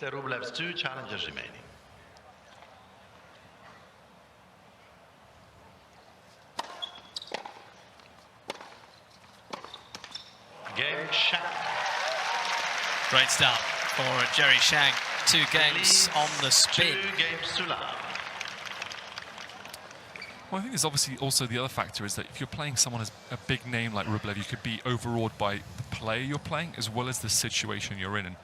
Mr. Rublev's 2 challengers remaining. Game Shang. Great start for Jerry Shang. 2 games on the spin. 2 games to love. Well, I think there's obviously also the other factor is that if you're playing someone as a big name like Rublev, you could be overawed by the player you're playing as well as the situation you're in. And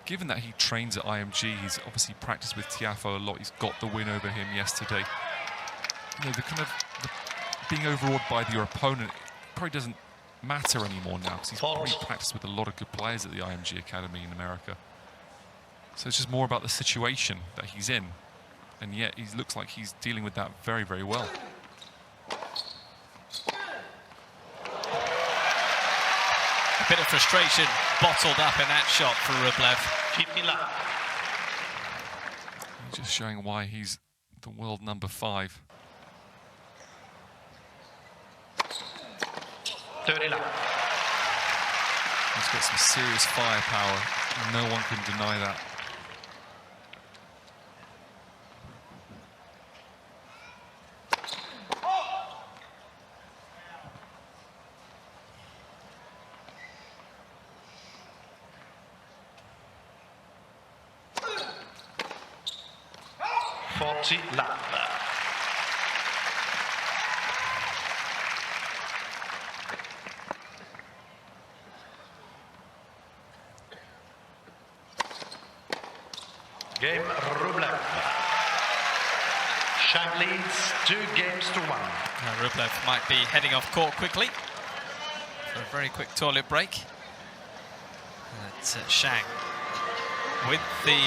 given that he trains at IMG, he's obviously practiced with Tiafoe a lot. He's got the win over him yesterday. You know, being overawed by your opponent probably doesn't matter anymore now because he's probably practiced with a lot of good players at the IMG Academy in America. So it's just more about the situation that he's in. And yet he looks like he's dealing with that very, very well. A bit of frustration bottled up in that shot for Rublev. 50 love. Just showing why he's the world number 5. 30 love. He's got some serious firepower. No one can deny that. Love. Game Rublev. Shang leads 2 games to 1. Rublev might be heading off court quickly for a very quick toilet break. That's Shang with the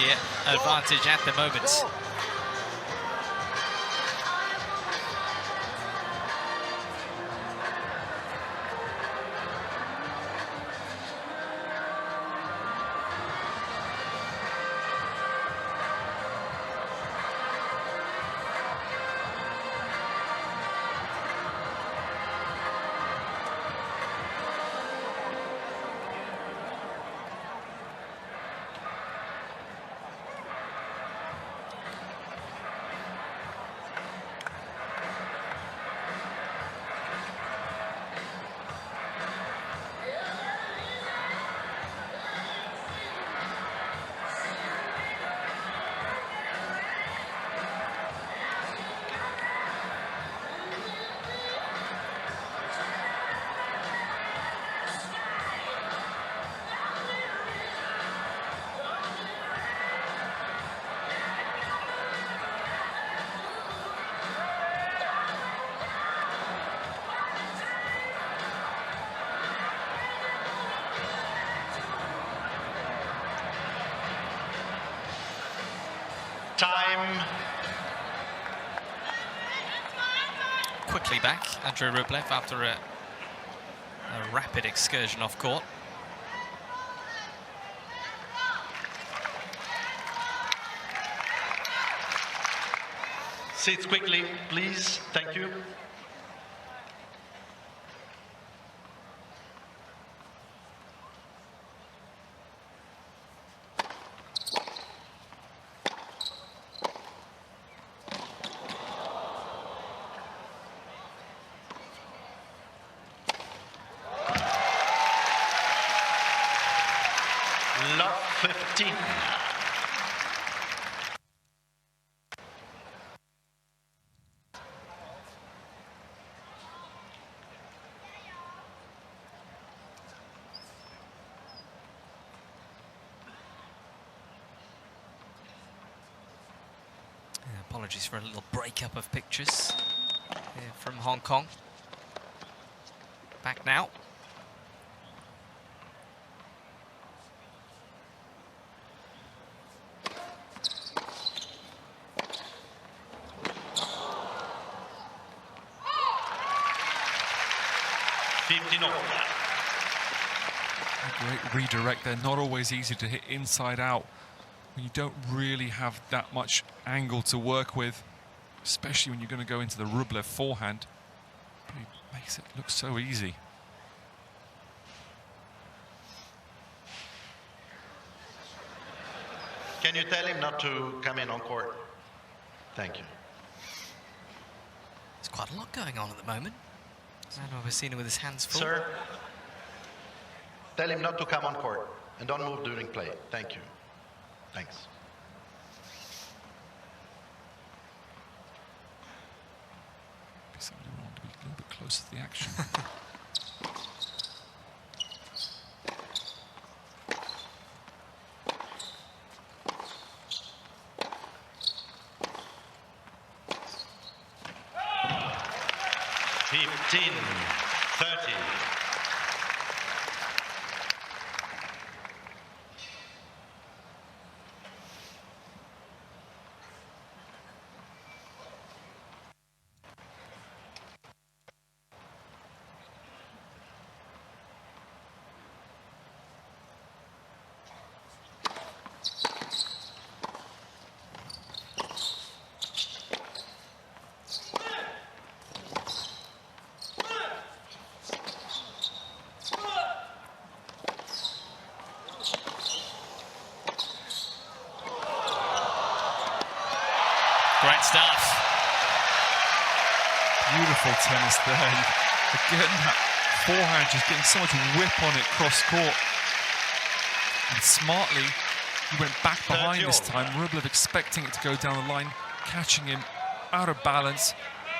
advantage at the moment. Time. Quickly back, Andrei Rublev, after a rapid excursion off court. Seats quickly, please. Thank you. Love 15. Apologies for a little breakup of pictures here from Hong Kong. Back now. A great redirect there. Not always easy to hit inside out when you don't really have that much angle to work with, especially when you're going to go into the Rublev forehand. But he makes it look so easy. can you tell him not to come in on court? Thank you. There's quite a lot going on at the moment. And we've seen him with his hands full. Sir, tell him not to come on court and don't move during play. Thank you. Thanks. Somebody want to be a little bit closer to the action. 15-30. Great stuff. Beautiful tennis there. Again, that forehand just getting so much whip on it cross court. And smartly, he went back behind this time. Rublev expecting it to go down the line, catching him out of balance.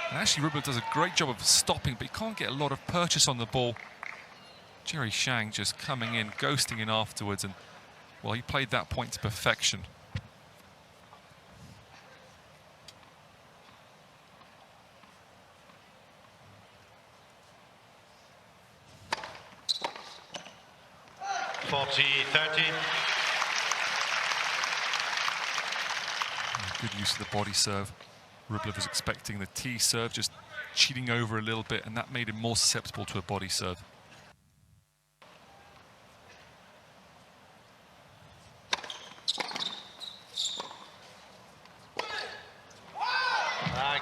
And actually, Rublev does a great job of stopping, but he can't get a lot of purchase on the ball. Shang just coming in, ghosting in afterwards, and well, he played that point to perfection. Good use of the body serve. Rublev was expecting the T serve, just cheating over a little bit, and that made him more susceptible to a body serve.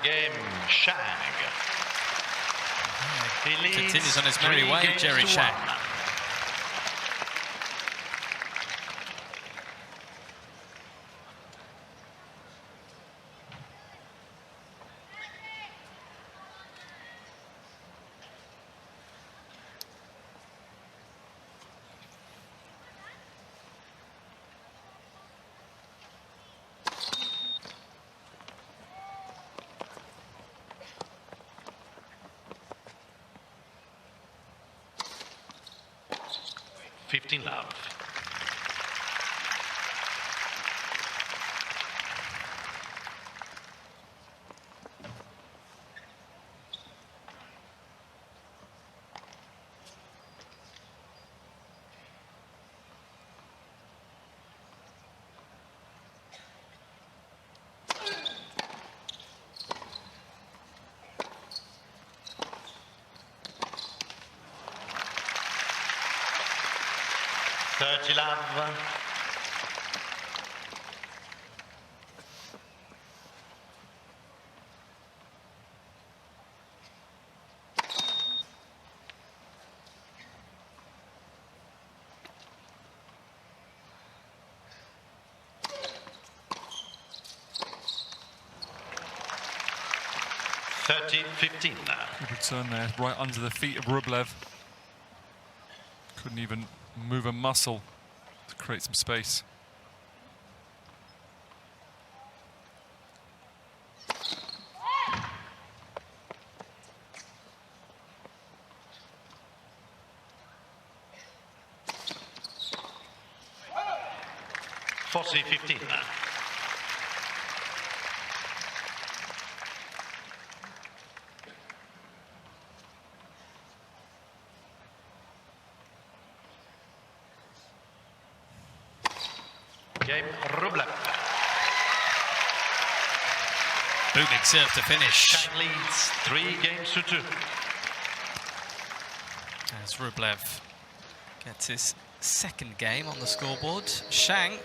Game, Shang. He leads Continues on his merry way, Jerry Shang. 15 love. Love. $30-15 now. Good return there, right under the feet of Rublev. Couldn't even move a muscle to create some space. $40-15 now. Game, Rublev. Booming serve to finish. Shang leads 3-2. As Rublev gets his second game on the scoreboard. Shang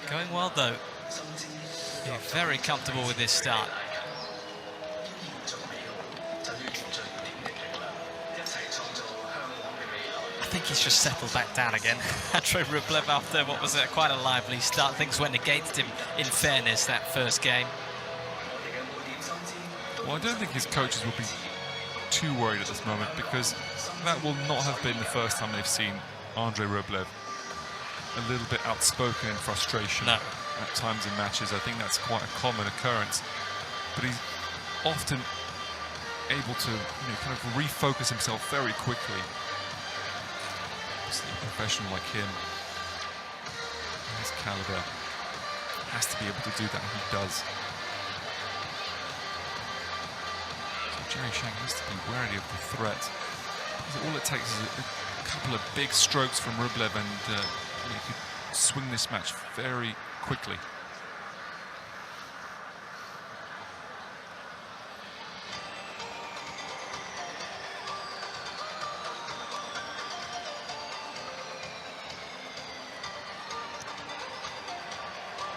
going well though. He's very comfortable with this start. I think he's just settled back down again. Andrei Rublev, after what was quite a lively start, things went against him, in fairness, that first game. Well, I don't think his coaches will be too worried at this moment, because that will not have been the first time they've seen Andrei Rublev a little bit outspoken in frustration at times in matches. I think that's quite a common occurrence. But he's often able to kind of refocus himself very quickly. Obviously, a professional like him, his caliber, has to be able to do that, and he does. So Jerry Shang has to be wary of the threat. Because all it takes is a couple of big strokes from Rublev, and he could swing this match very quickly.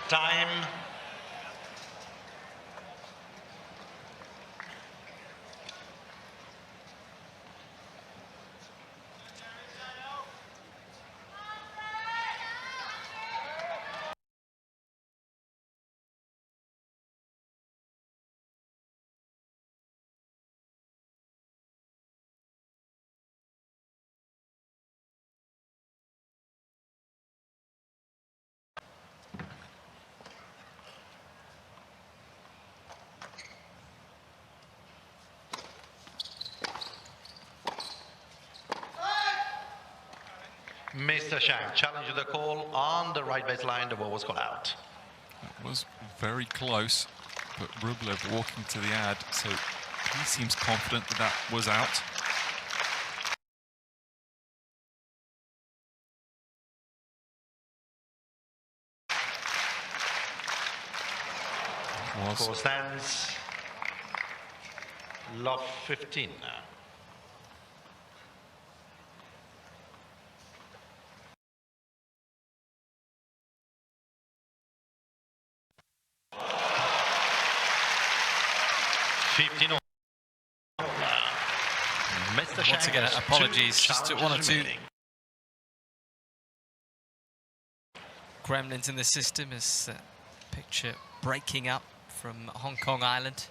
Time. Mr. Shang challenged the call on the right baseline. The ball was called out. That was very close, but Rublev walking to the ad, so he seems confident that that was out. Score stands love 15 now. Once again, apologies, just one or two gremlins in the system as picture breaking up from Hong Kong Island.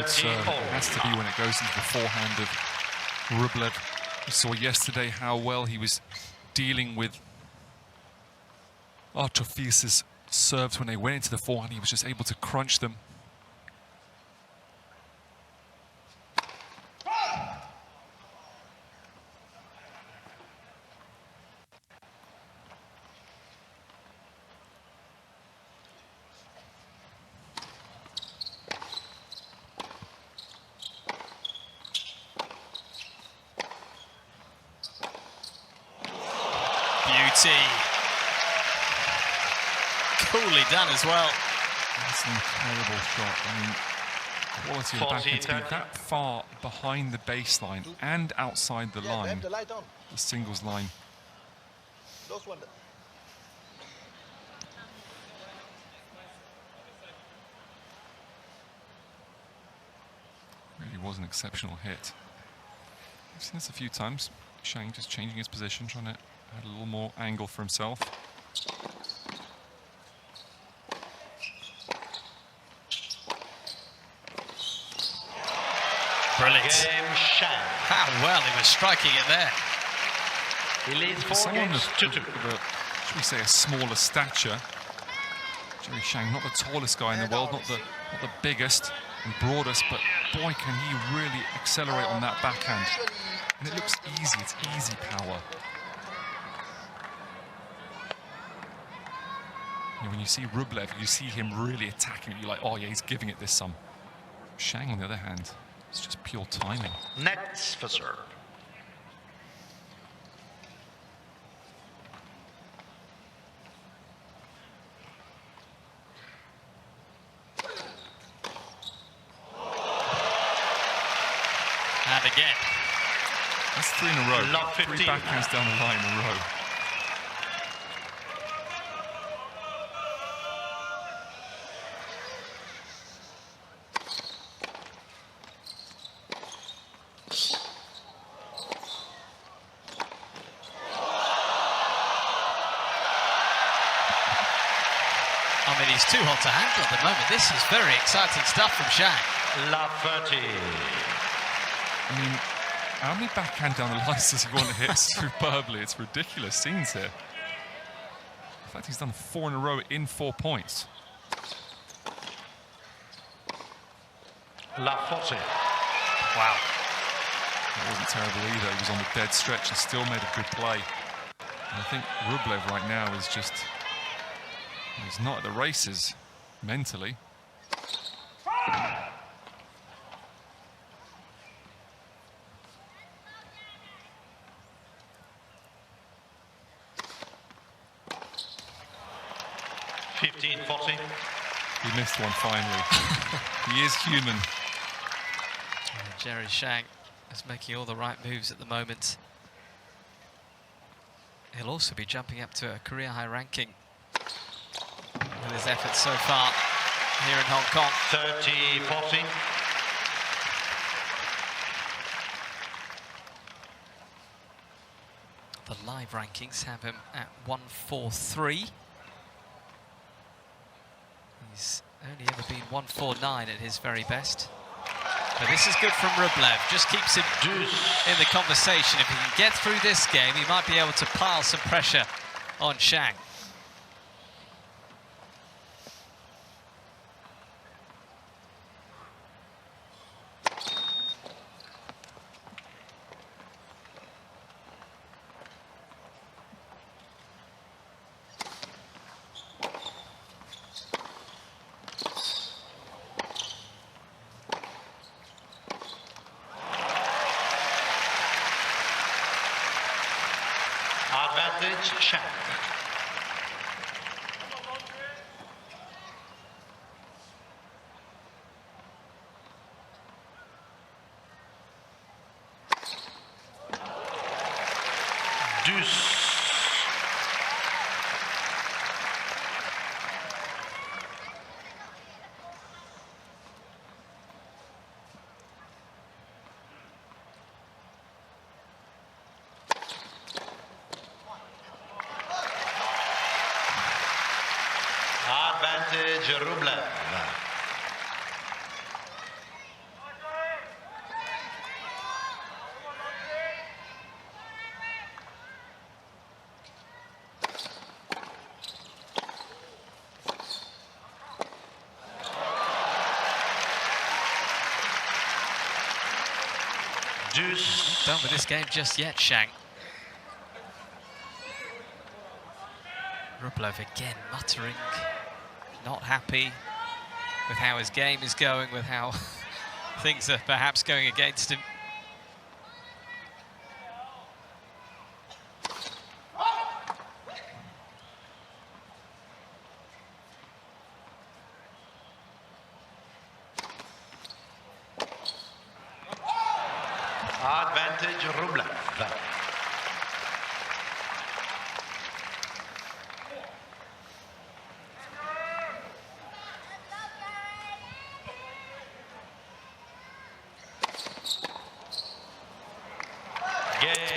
It has to be when it goes into the forehand of Rublev. We saw yesterday how well he was dealing with Artofis' serves when they went into the forehand. He was just able to crunch them. Coolly done as well. That's an incredible shot. I mean, quality of the backhand to be that far behind the baseline and outside the line, the singles line. Really was an exceptional hit. I've seen this a few times. Shang just changing his position, trying to add a little more angle for himself. Brilliant. Game Shang. How well he was striking it there. He leads For 4 someone games to 2. of a, should we say, a smaller stature, Jerry Shang, not the tallest guy in the world, not the biggest and broadest, but boy, can he really accelerate on that backhand. And it looks easy, it's easy power. And when you see Rublev, you see him really attacking it. You're like, oh yeah, he's giving it this some. Shang, on the other hand, it's just pure timing. Nets for serve. And again. That's 3 in a row. Love 3 15. backhands down the line in a row. I mean, he's too hot to handle at the moment. This is very exciting stuff from Shang. Love 30. I mean, how many backhand down the lines does he want to hit superbly? It's ridiculous scenes here. In fact, he's done 4 in a row in 4 points. Love 40. Wow. That wasn't terrible either. He was on the dead stretch and still made a good play. And I think Rublev right now is just... he's not at the races mentally. He missed one finally. He is human. Jerry Shang is making all the right moves at the moment. He'll also be jumping up to a career high ranking with his efforts so far here in Hong Kong. 30-40. The live rankings have him at 143. He's only ever been 149 at his very best. But this is good from Rublev, just keeps him in the conversation. If he can get through this game, he might be able to pile some pressure on Shang. Advantage, Shang. Deuce. Advantage, Rublev. Deuce. Done with this game just yet, Shang. Rublev again muttering, not happy with how his game is going, with how things are perhaps going against him. Advantage, Rublev.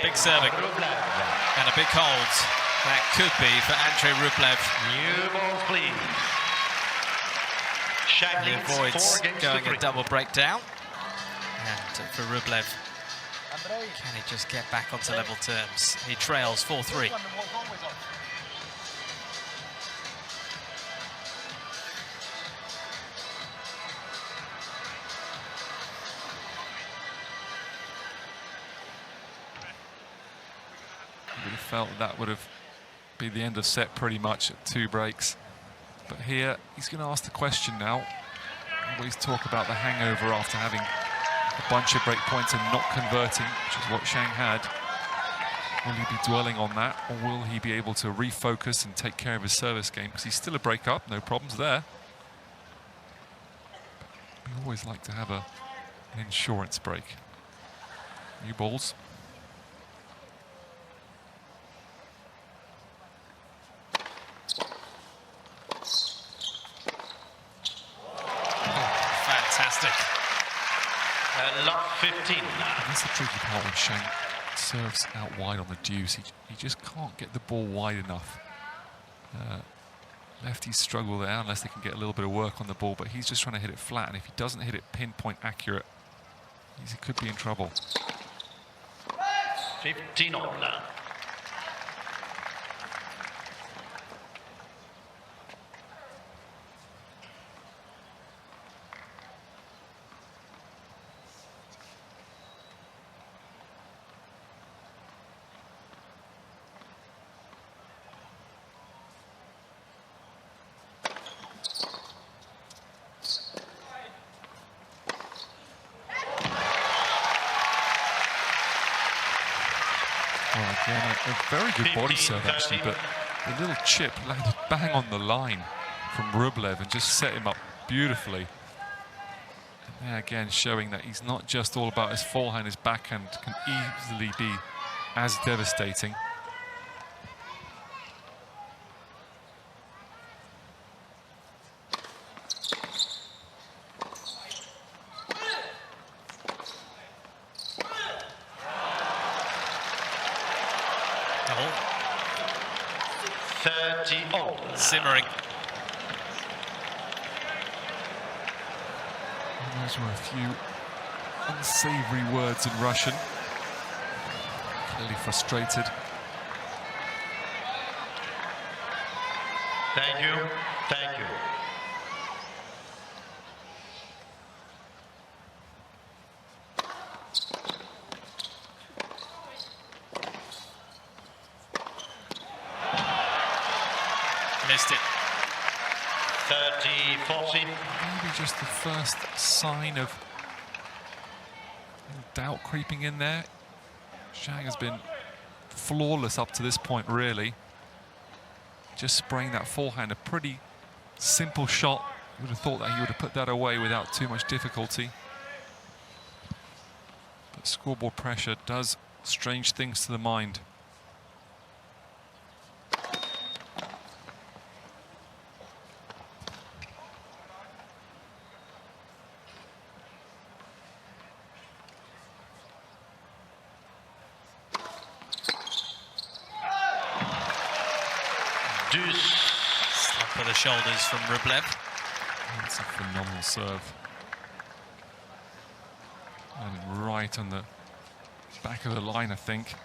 Big serving and a big hold. That could be for Andrei Rublev. New ball, please. Shang He leads avoids 4 games going to 3. a double breakdown. And for Rublev, can he just get back onto level terms? He trails 4-3. felt that would have been the end of set pretty much at 2 breaks. But here, he's going to ask the question now. Always talk about the hangover after having a bunch of break points and not converting, which is what Shang had. Will he be dwelling on that, or will he be able to refocus and take care of his service game? Because he's still a break up, no problems there. But we always like to have an insurance break. New balls. Fantastic. Love 15. That's the tricky part when Shang serves out wide on the deuce. He just can't get the ball wide enough. Lefties struggle there unless they can get a little bit of work on the ball, but he's just trying to hit it flat, and if he doesn't hit it pinpoint accurate, he could be in trouble. 15 all. Well, again, a very good body serve actually, but the little chip landed bang on the line from Rublev and just set him up beautifully. And there again, showing that he's not just all about his forehand, his backhand can easily be as devastating. Oh, 30 all. simmering. And those were a few unsavory words in Russian. Clearly frustrated. Thank you. Thank you. Missed it. 30-40. Maybe just the first sign of doubt creeping in there. Shang has been flawless up to this point, really. Just spraying that forehand, a pretty simple shot. You would have thought that he would have put that away without too much difficulty. But scoreboard pressure does strange things to the mind. Slump of the shoulders from Rublev. That's a phenomenal serve. And right on the back of the line, I think.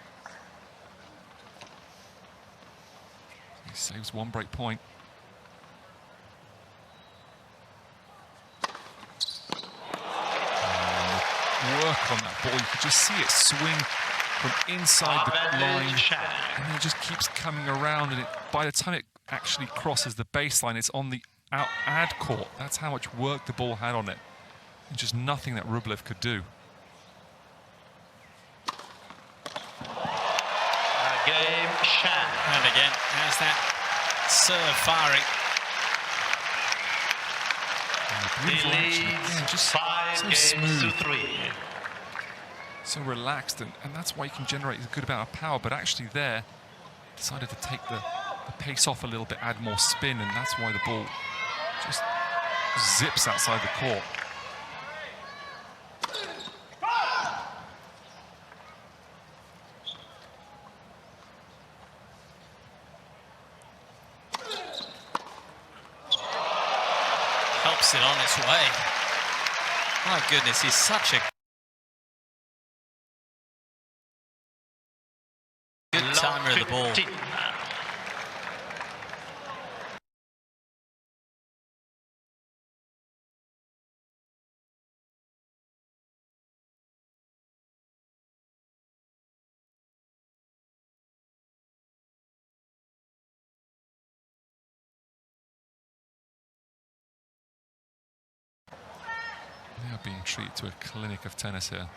He saves 1 break point. Work on that ball. You could just see it swing from inside the line, and then it just keeps coming around, and by the time it actually crosses the baseline, it's on the ad court. That's how much work the ball had on it, and just nothing that Rublev could do. Game Shang. And again, there's that serve firing. Beautiful He action. leads Yeah, just 5 so games smooth, to 3. so relaxed, and that's why you can generate a good amount of power. But actually there, decided to take the pace off a little bit, add more spin, and that's why the ball just zips outside the court. Helps it on its way. My goodness, he's such a good timer of the ball. 15. being treated to a clinic of tennis here.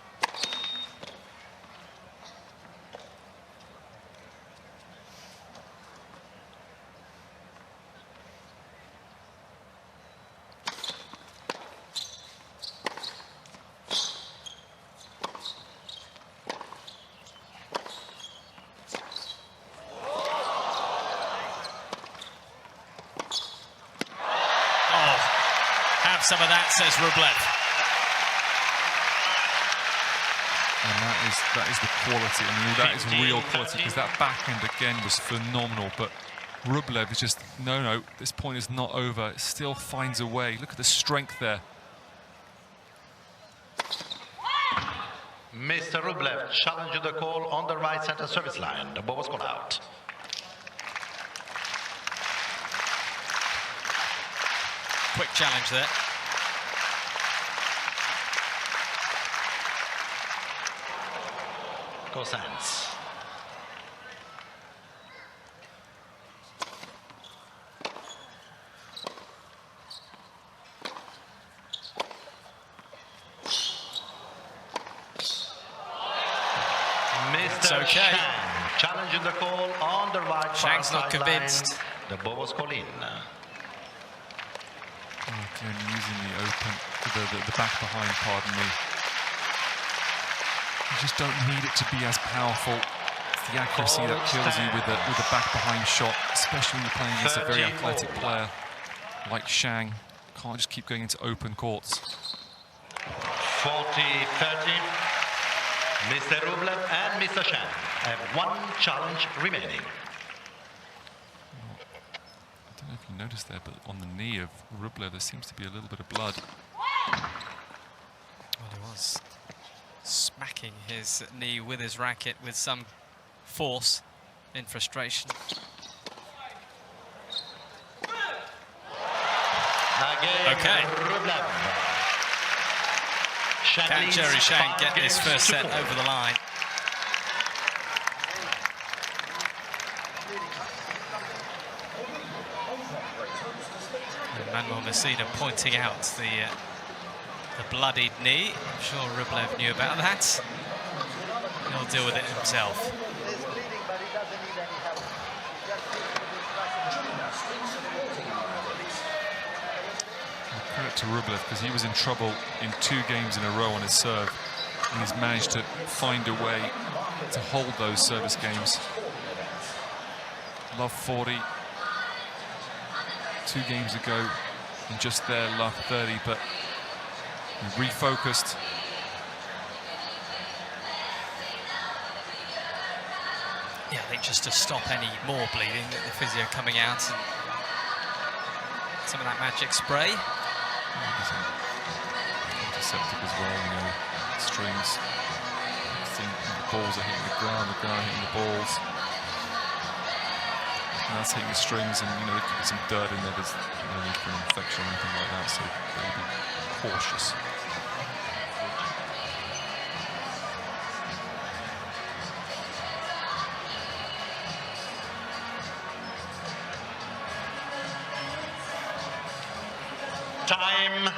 Some of that, says Rublev. And that is the quality. I mean, that is real quality, because that backhand again was phenomenal. But Rublev is just, no, this point is not over. It still finds a way. Look at the strength there. Mr. Rublev challenged the call on the right center service line. The ball was called out. Quick challenge there. Cosens. Mr. Okay. Shang challenging the call on the right. Shang's not convinced. The ball was called in. Again, using the open, the back behind, pardon me. You just don't need it to be as powerful. It's the accuracy that kills you with the back behind shot, especially when you're playing against a very athletic player like Shang. Can't just keep going into open courts. 40-30. Mr. Rublev and Mr. Shang have one challenge remaining. I don't know if you noticed there, but on the knee of Rublev there seems to be a little bit of blood. Well, he was smacking his knee with his racket with some force in frustration. Again, okay. Rublev. Can Jerry Shang get this first set over the line? And Manuel Messina pointing out the bloodied knee. I'm sure Rublev knew about that. He'll deal with it himself. Credit to Rublev, because he was in trouble in 2 games in a row on his serve, and he's managed to find a way to hold those service games. Love 40 2 games ago, and just there love 30, but he refocused. Yeah, I think just to stop any more bleeding, the physio coming out and some of that magic spray. Antiseptic as well, you know, strings. I think the balls are hitting the ground hitting the balls. And that's hitting the strings, and you know, there could be some dirt in there. There's no need for an infection or anything like that, so they'll be cautious. Time.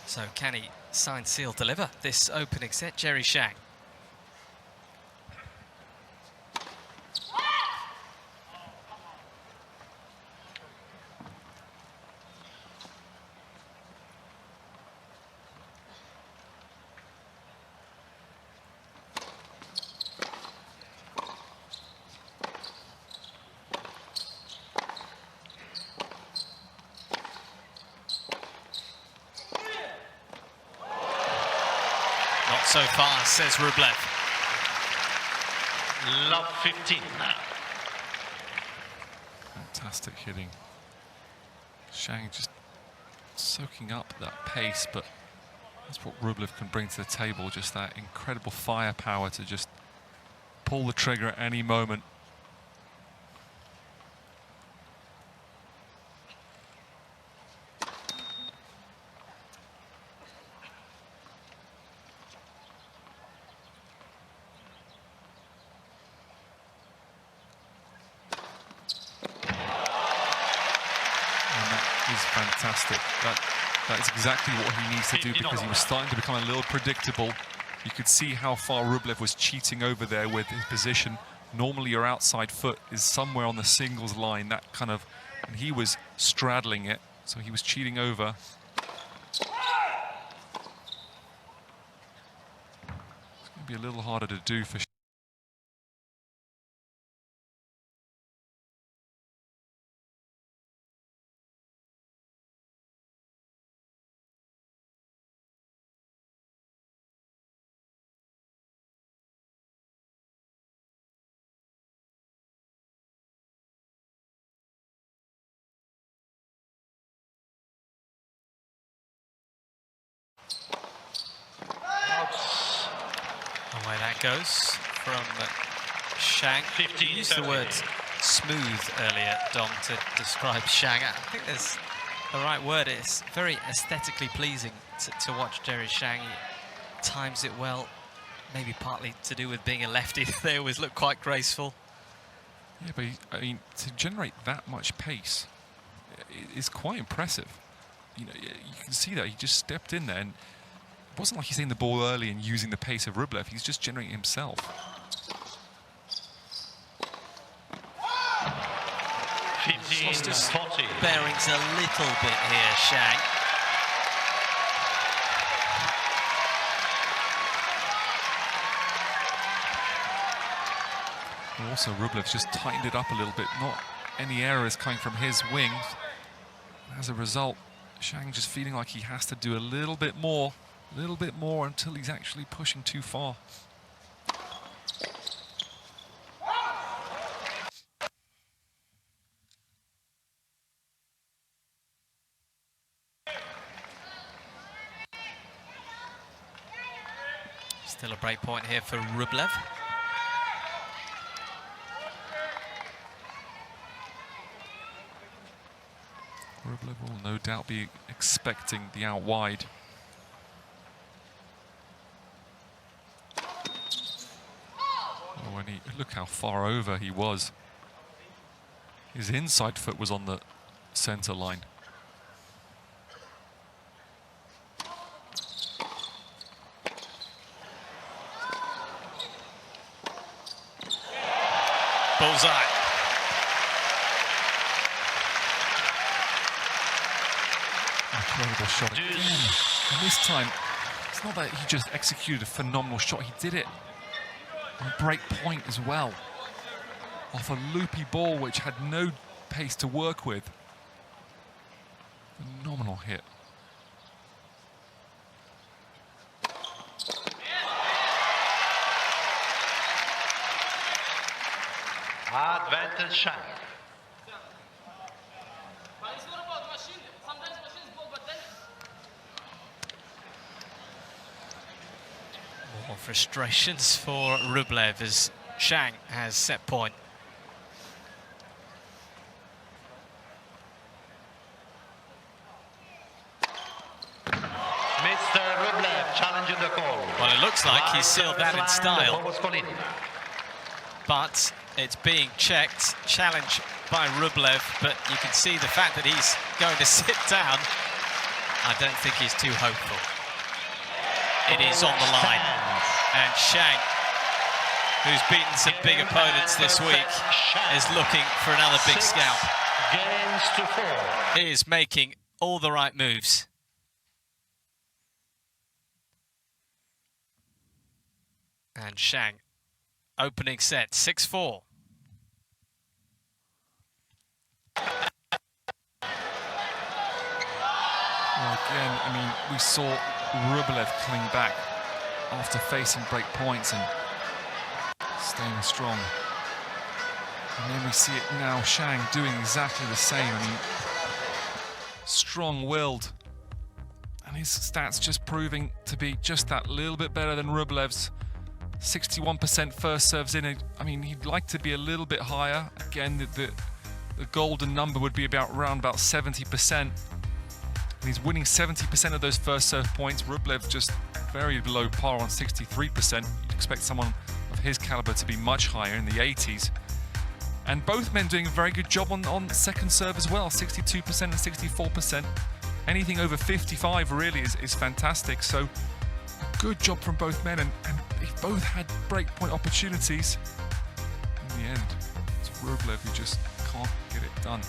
So can he sign, seal, deliver this opening set, Jerry Shang? Not so fast, says Rublev. Love 15. Fantastic hitting. Shang just soaking up that pace, but that's what Rublev can bring to the table, just that incredible firepower to just pull the trigger at any moment. fantastic. That is exactly what he needs to do, because he was starting to become a little predictable. You could see how far Rublev was cheating over there with his position. Normally your outside foot is somewhere on the singles line, that kind of, and he was straddling it, so he was cheating over. It's going to be a little harder to do for Away that goes from Shang. You used the word smooth earlier, Dom, to describe Shang. I think there's the right word. It's very aesthetically pleasing to watch Jerry Shang. He times it well, maybe partly to do with being a lefty. They always look quite graceful. Yeah, but I mean, to generate that much pace is quite impressive. You know, you can see that he just stepped in there, and it wasn't like he's hitting the ball early and using the pace of Rublev. He's just generating himself. Lost his bearings a little bit here, Shang. And also, Rublev's just tightened it up a little bit. Not any errors coming from his wing. As a result, Shang just feeling like he has to do a little bit more until he's actually pushing too far. Still a break point here for Rublev. Rublev will no doubt be expecting the out wide. Oh, and look how far over he was. His inside foot was on the center line. Bullseye. Incredible shot again. And this time, it's not that he just executed a phenomenal shot, he did it on break point as well. Off a loopy ball which had no pace to work with. Phenomenal hit. Advantage Shang. More frustrations for Rublev as Shang has set point. Mr. Rublev challenging the call. Well, it looks like he sealed that in style, The ball was called in. but it's being checked. Challenge by Rublev, but you can see the fact that he's going to sit down. I don't think he's too hopeful. It is on the line. And Shang, who's beaten some big opponents this week, is looking for another big scalp. Games to 4. He is making all the right moves. And Shang, opening set, 6-4. Well, again, I mean, we saw Rublev coming back after facing break points and staying strong. And then we see it now, Shang doing exactly the same. I mean, strong-willed. And his stats just proving to be just that little bit better than Rublev's. 61% first serves in. I mean, he'd like to be a little bit higher. Again, the golden number would be around about 70%. And he's winning 70% of those first serve points. Rublev just very below par on 63%. You'd expect someone of his caliber to be much higher in the 80s. And both men doing a very good job on second serve as well, 62% and 64%. anything over 55 really is fantastic. So good job from both men, and they both had breakpoint opportunities. In the end, it's Rublev who just can't get it done.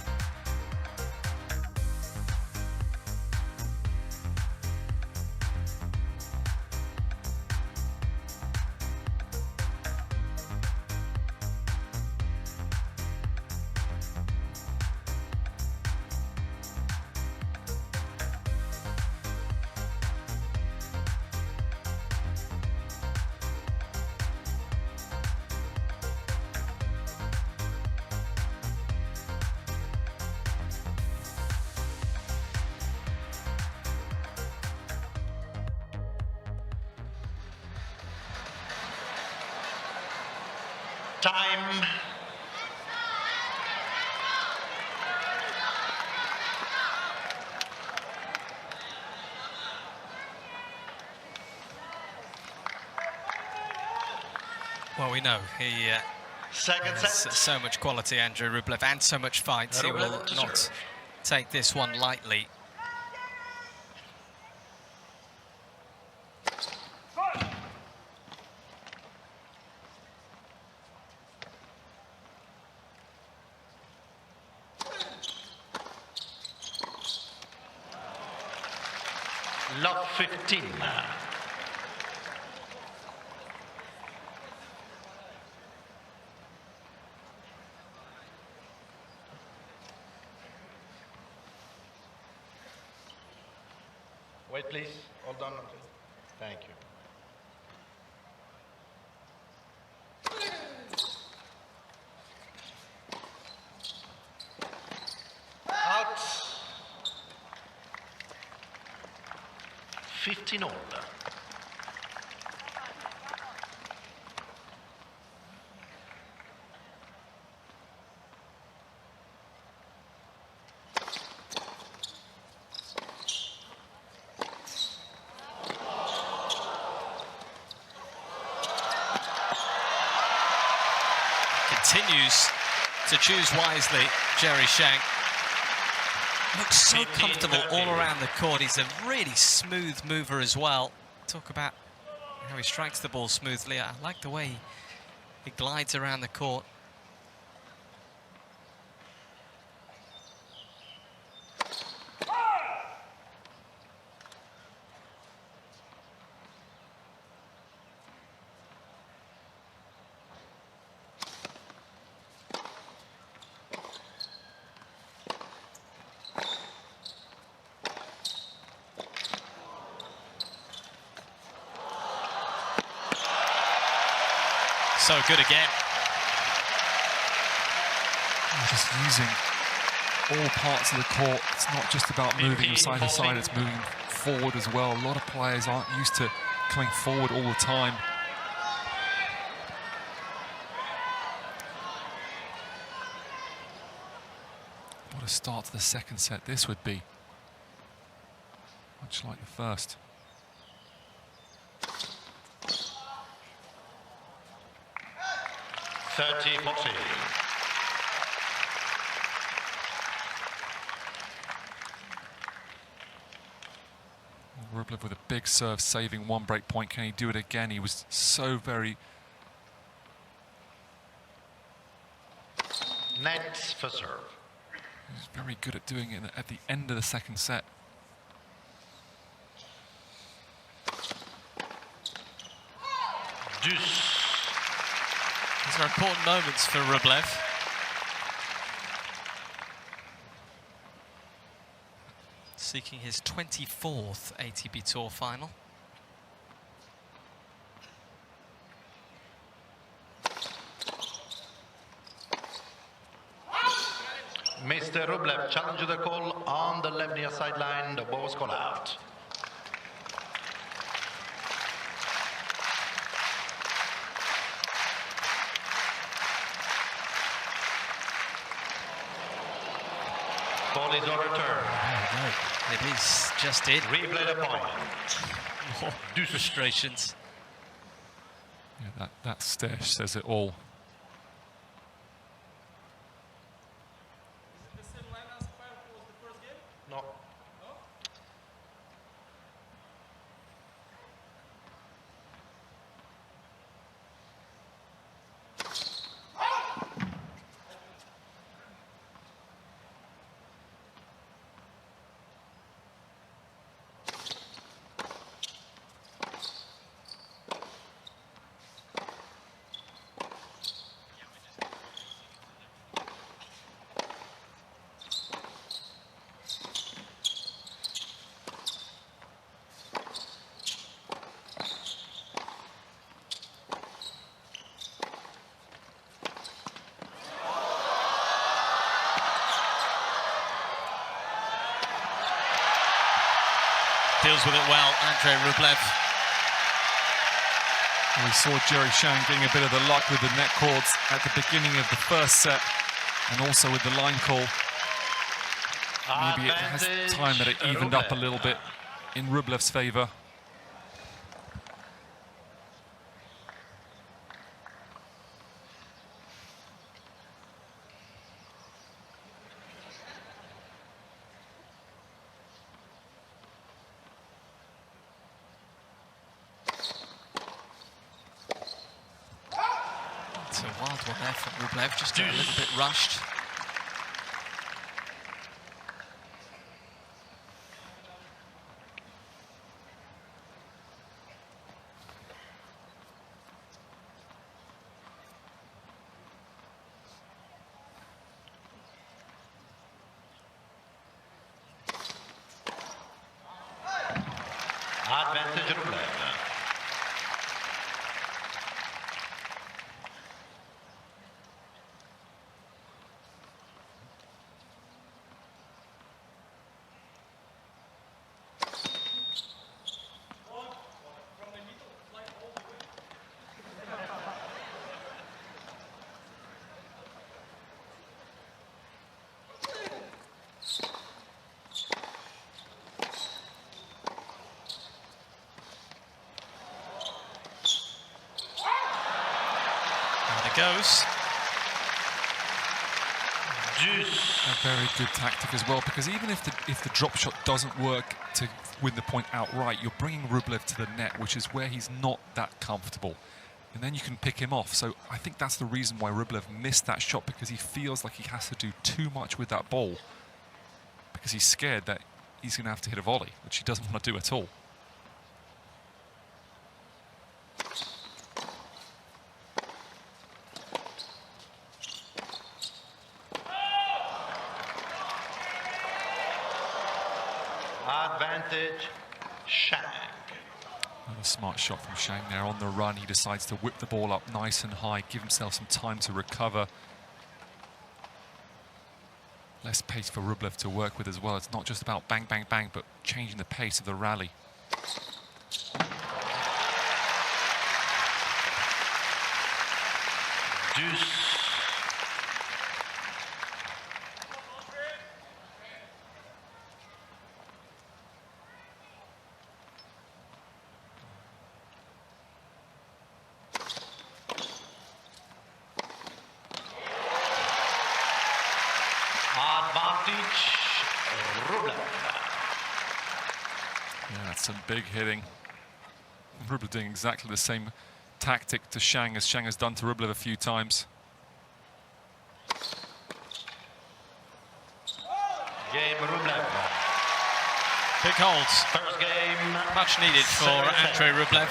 Time. Well, we know he Second has set. so much quality, Andrew Rublev, and so much fight. He will Rublev to not serve. take this one lightly. Love 15. Wait, please. Hold on. Thank you. Out. 15 all. Continues to choose wisely, Jerry Shang. Looks so 15, comfortable 30. all around the court. He's a really smooth mover as well. Talk about how he strikes the ball smoothly. I like the way he glides around the court. So good again. Just using all parts of the court. It's not just about moving from side to side, it's moving forward as well. A lot of players aren't used to coming forward all the time. What a start to the second set this would be. Much like the first. 30-40. Rublev with a big serve, saving one break point. Can he do it again? He was so very... Nets for serve. He was very good at doing it at the end of the second set. Deuce. These are important moments for Rublev. Seeking his 24th ATP Tour final. Mr. Rublev challenged the call on the left near sideline. The ball was called out. Ball is overturned. It is just in. Replay the point. More frustrations. Yeah, that stare says it all. No. Deals with it well, Andrei Rublev. We saw Jerry Shang getting a bit of the luck with the net cords at the beginning of the first set, and also with the line call. Maybe it has time that it evened up a little bit in Rublev's favor. It's a wild one there from Rublev, just a little bit rushed. Advantage Rublev. Goes. A very good tactic as well, because even if the drop shot doesn't work to win the point outright, you're bringing Rublev to the net, which is where he's not that comfortable, and then you can pick him off. So I think that's the reason why Rublev missed that shot, because he feels like he has to do too much with that ball, because he's scared that he's going to have to hit a volley, which he doesn't want to do at all. Advantage, Shang. Another smart shot from Shang there on the run. He decides to whip the ball up nice and high, give himself some time to recover. Less pace for Rublev to work with as well. It's not just about bang, bang, bang, but changing the pace of the rally. Deuce. Advantage, Rublev. Yeah, that's some big hitting. Rublev doing exactly the same tactic to Shang as Shang has done to Rublev a few times. Game Rublev. Big holds. First game. Much needed for 7-7. Andrei Rublev.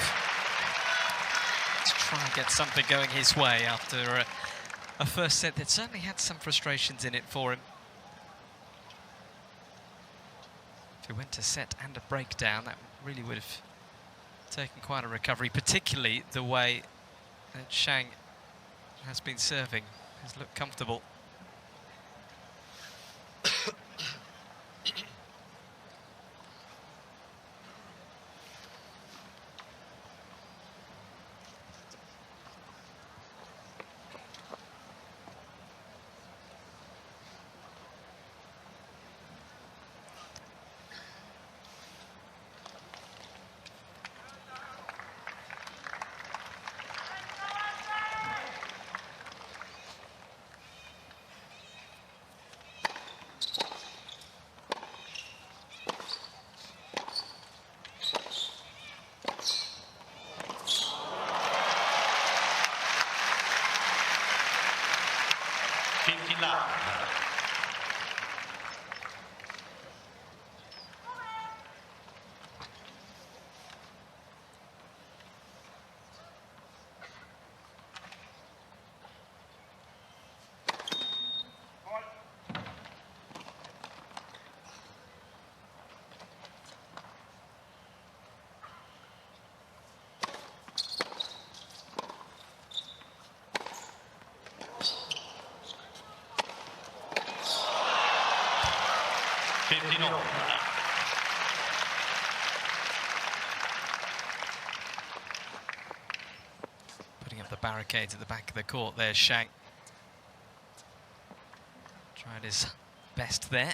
Let's try and get something going his way after a first set that certainly had some frustrations in it for him. If he went to set and a breakdown, that really would have taken quite a recovery, particularly the way that Shang has been serving. Has looked comfortable. of the barricades at the back of the court. There's Shang. Tried his best there.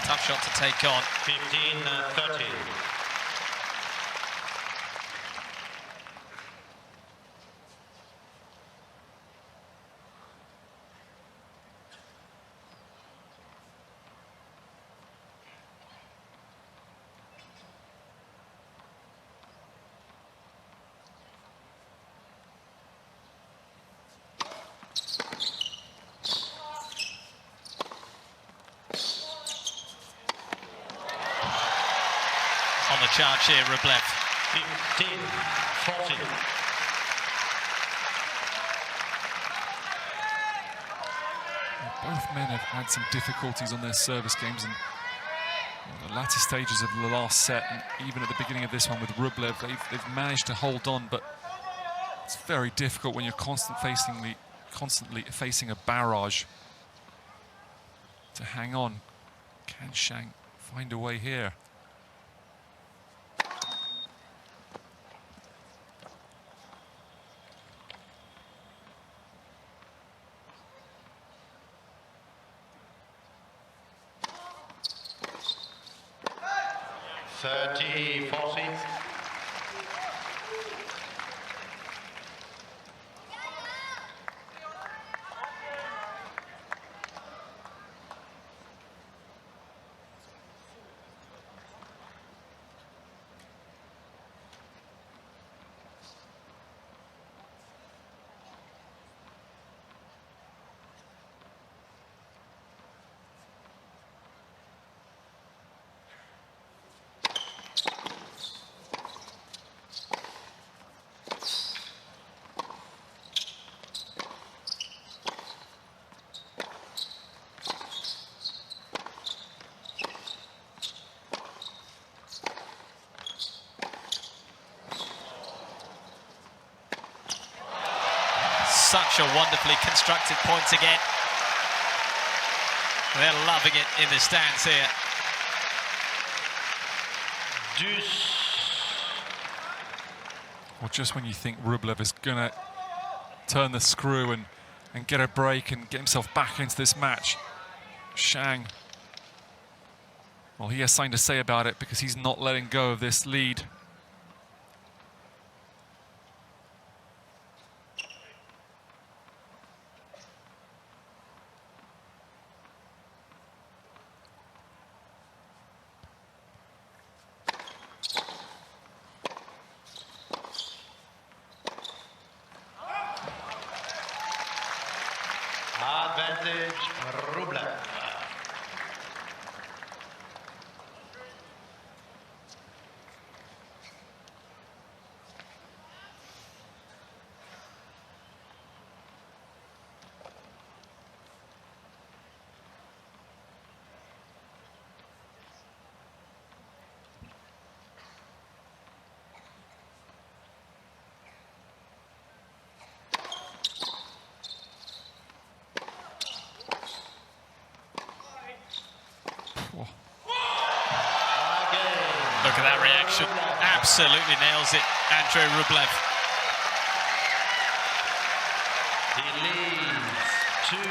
Tough shot to take on. 15-30. On the charge here, Rublev. 15-40. Both men have had some difficulties on their service games, and the latter stages of the last set, and even at the beginning of this one with Rublev, they've managed to hold on, but it's very difficult when you're constantly facing a barrage to hang on. Can Shang find a way here? Such a wonderfully constructed point again. They're loving it in the stands here. Well, just when you think Rublev is going to turn the screw and get a break and get himself back into this match, Shang, well, he has something to say about it because he's not letting go of this lead. Advantage, Rublev. Look at that reaction. Absolutely nails it, Andrei Rublev.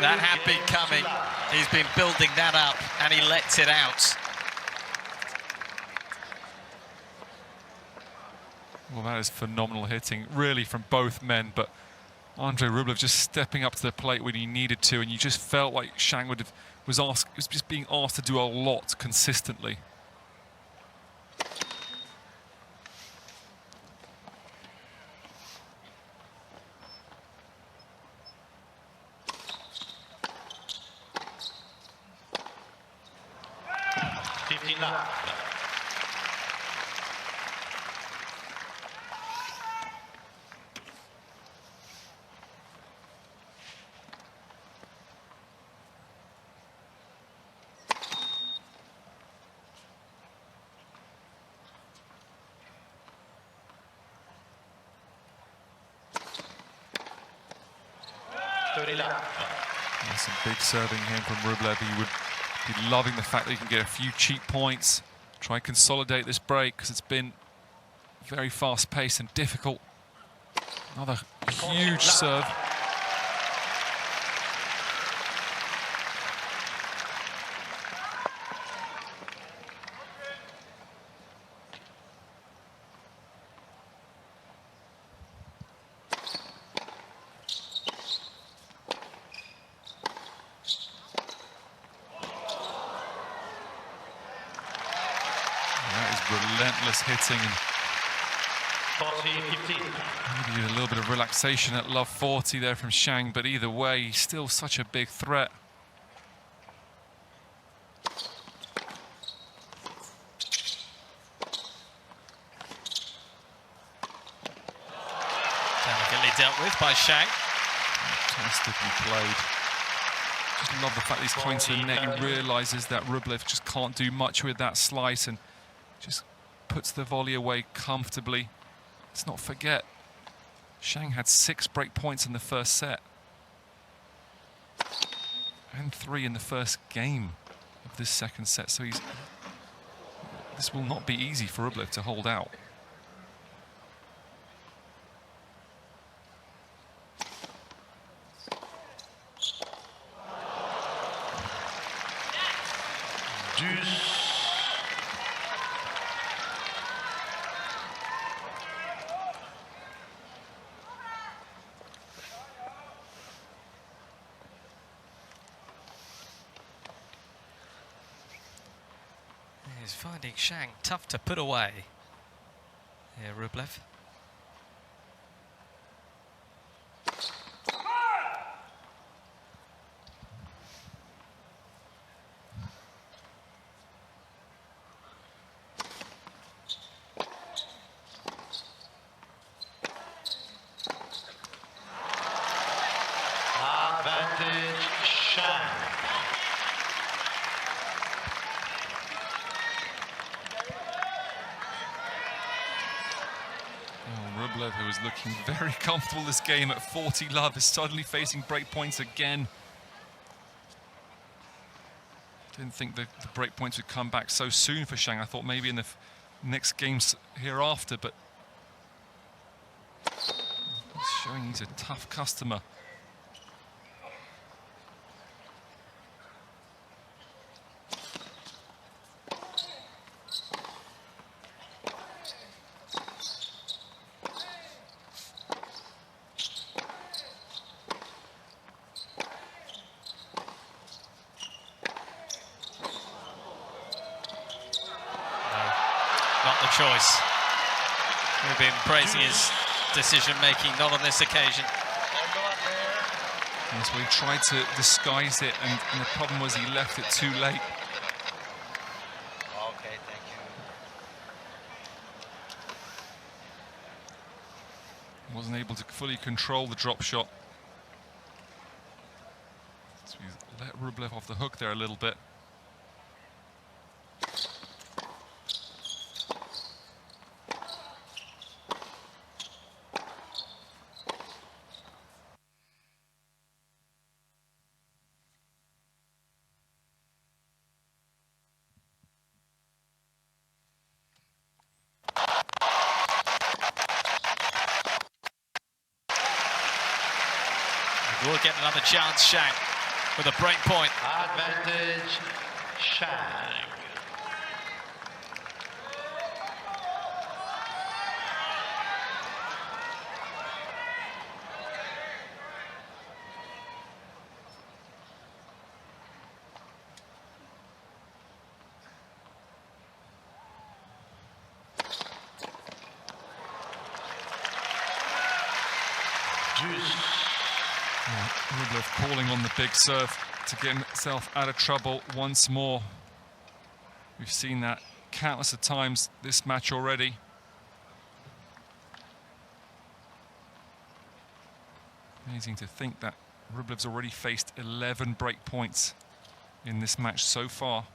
That had been coming. He's been building that up, and he lets it out. Well, that is phenomenal hitting, really, from both men, but Andrei Rublev just stepping up to the plate when he needed to, and you just felt like Shang was just being asked to do a lot consistently. There's some big serving here from Rublev. He would be loving the fact that he can get a few cheap points, try and consolidate this break, because it's been very fast-paced and difficult. Another huge serve. Relentless hitting, and 40-15. maybe a little bit of relaxation at love 40 there from Shang, but either way, he's still such a big threat. Delicately dealt with by Shang. Fantastically played. Just love the fact that he's coming to the net. He realises that Rublev just can't do much with that slice and just puts the volley away comfortably. Let's not forget, Shang had 6 break points in the first set and 3 in the first game of this second set, so this will not be easy for Rublev to hold out. He's finding Shang tough to put away. Yeah, Rublev. Advantage Shang. Rublev, who was looking very comfortable this game at 40 love, is suddenly facing break points again. Didn't think the break points would come back so soon for Shang. I thought maybe in the next games hereafter, but he's showing he's a tough customer. Not the choice. We've been praising his decision-making, not on this occasion. Yes, well, he tried to disguise it, and the problem was he left it too late. Okay, thank you. Wasn't able to fully control the drop shot. So he's let Rublev off the hook there a little bit. We'll get another chance, Shang, with a break point. Advantage Shang. Rublev calling on the big serve to get himself out of trouble once more. We've seen that countless of times this match already. Amazing to think that Rublev's already faced 11 break points in this match so far.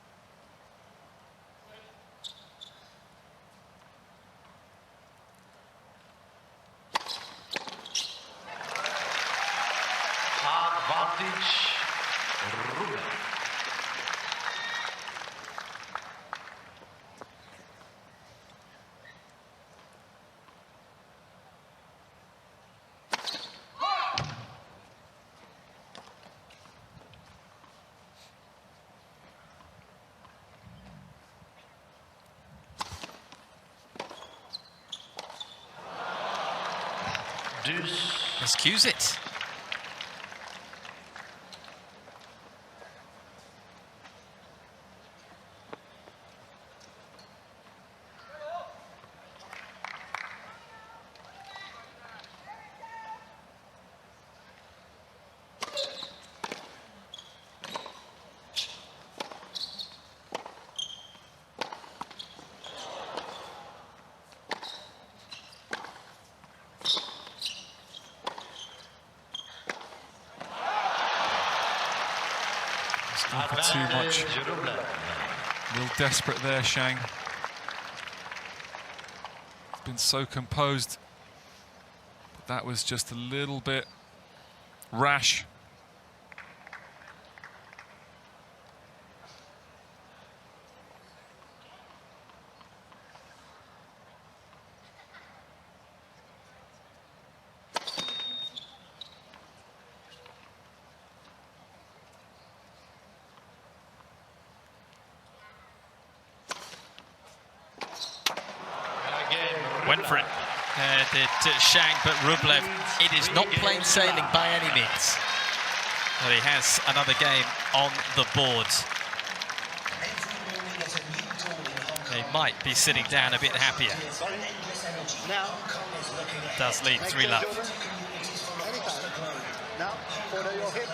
Deuce. Excuse it. Not for too much. Rublev. A little desperate there, Shang. He's been so composed. But that was just a little bit rash. Went for it, did Shang, but Rublev, it is not plain sailing by any means. But he has another game on the board. He might be sitting down a bit happier. Does lead 3-love. Now, order your hip.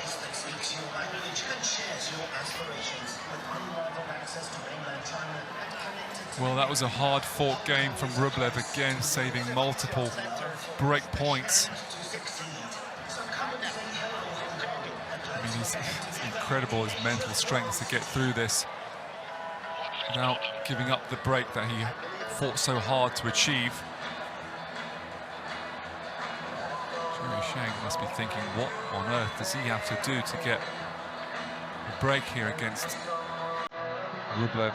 Well, that was a hard-fought game from Rublev, again saving multiple break points. I mean, it's incredible, his mental strength to get through this without giving up the break that he fought so hard to achieve. Shang must be thinking, what on earth does he have to do to get a break here against Rublev?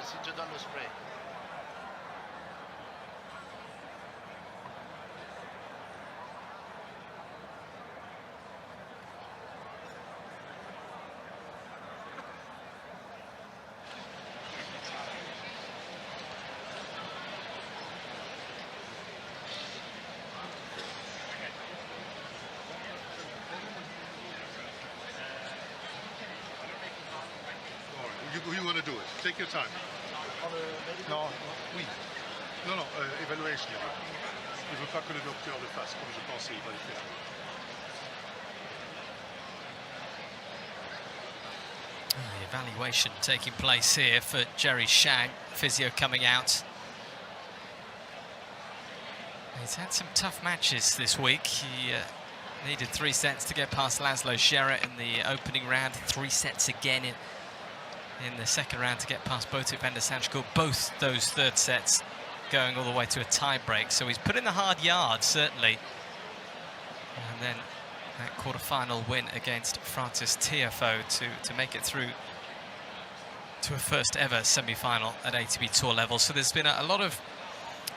Si tu donnes le spray. You want to do it? Take your time. Non, oui. Non, non, evaluation. Il ne veut pas que le docteur le fasse, comme je pensais, il va le faire. The evaluation taking place here for Jerry Shang, physio coming out. He's had some tough matches this week. He needed 3 sets to get past Laszlo Sherratt in the opening round, 3 sets again in the second round to get past Botic van der Sandschulp. Both those third sets going all the way to a tie break. So he's put in the hard yards, certainly. And then that quarter-final win against Francis Tiafoe to make it through to a first ever semi-final at ATP Tour level. So there's been a lot of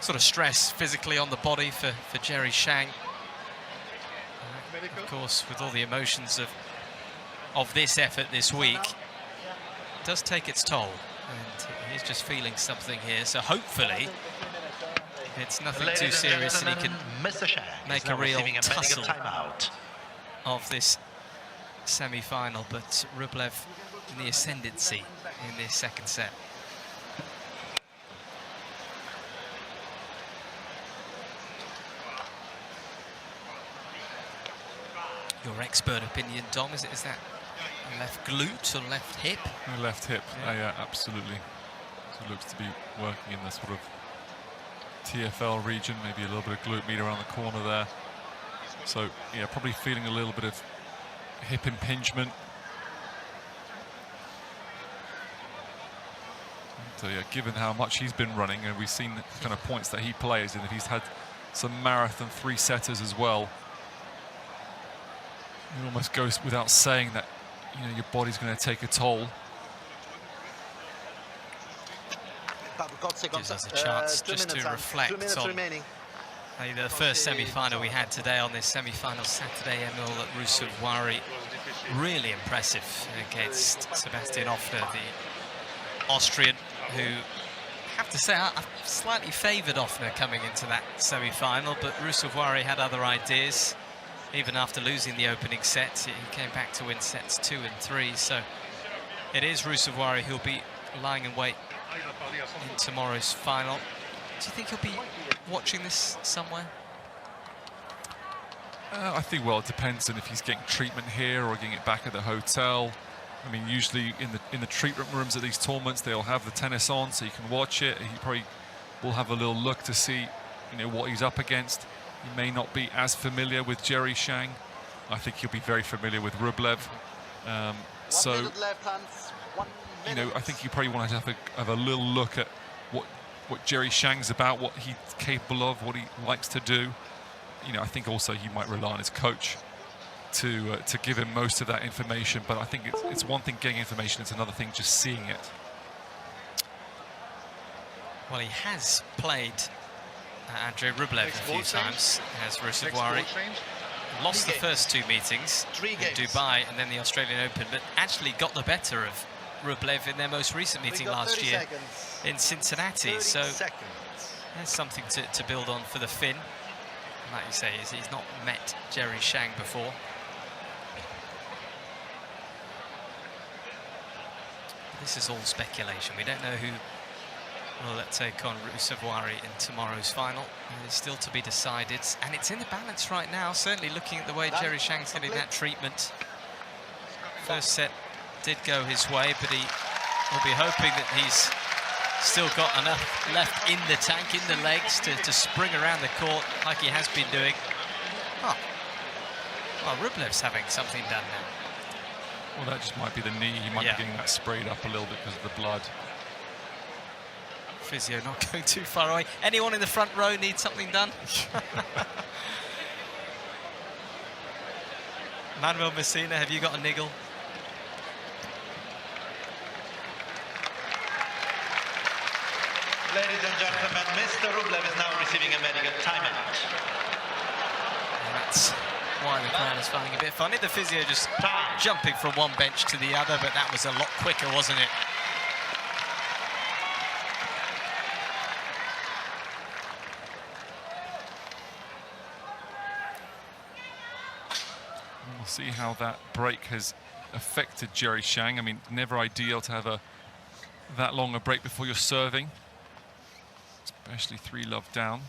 sort of stress physically on the body for Jerry Shang. Of course, with all the emotions of this effort this week, it does take its toll, and he's just feeling something here. So hopefully it's nothing too serious and he can make a real tussle of this semi-final. But Rublev in the ascendancy in this second set. Your expert opinion, Dom, is that left glute or left hip. Left hip, Yeah. yeah, absolutely. So it looks to be working in the sort of TFL region, maybe a little bit of glute med around the corner there. So, yeah, probably feeling a little bit of hip impingement. So, yeah, given how much he's been running, and we've seen the kind of points that he plays, and if he's had some marathon three-setters as well, it almost goes without saying that, you know, your body's going to take a toll. Gives us a chance just to reflect on the first semi-final we had today on this semi-final Saturday. Emil Rusevwari, really impressive against Sebastian Offner, the Austrian, who, I have to say, I slightly favoured Offner coming into that semi-final, but Rusevwari had other ideas. Even after losing the opening set, he came back to win sets 2 and 3. So it is Rusevwari who'll be lying in wait in tomorrow's final. Do you think he'll be watching this somewhere? I think, well, it depends on if he's getting treatment here or getting it back at the hotel. I mean, usually in the treatment rooms at these tournaments, they'll have the tennis on so you can watch it. He probably will have a little look to see, you know, what he's up against. He may not be as familiar with Jerry Shang. I think he'll be very familiar with Rublev. So, you know, I think you probably want to have a little look at what Jerry Shang's about, what he's capable of, what he likes to do. You know, I think also he might rely on his coach to give him most of that information. But I think it's one thing getting information; it's another thing just seeing it. Well, he has played Andrei Rublev a few times, as Rusevwari. Lost the first 2 meetings in Dubai and then the Australian Open, but actually got the better of Rublev in their most recent meeting last year in Cincinnati. So there's something to build on for the Finn. Like you say, he's not met Jerry Shang before. This is all speculation. We don't know who will take on Rusevwari in tomorrow's final. It's still to be decided, and it's in the balance right now. Certainly looking at the way Jerry Shang's getting that treatment. First set did go his way, but he will be hoping that he's still got enough left in the tank, in the legs, to spring around the court like he has been doing. Oh, well, Rublev's having something done now. Well, that just might be the knee. He might be getting that sprayed up a little bit because of the blood. Physio not going too far away. Anyone in the front row need something done? Manuel Messina, have you got a niggle? Ladies and gentlemen, Mr. Rublev is now receiving a medical timeout. And that's why the crowd is finding it a bit funny. The physio just jumping from one bench to the other, but that was a lot quicker, wasn't it? We'll see how that break has affected Jerry Shang. I mean, never ideal to have that long a break before you're serving, especially 3-love down.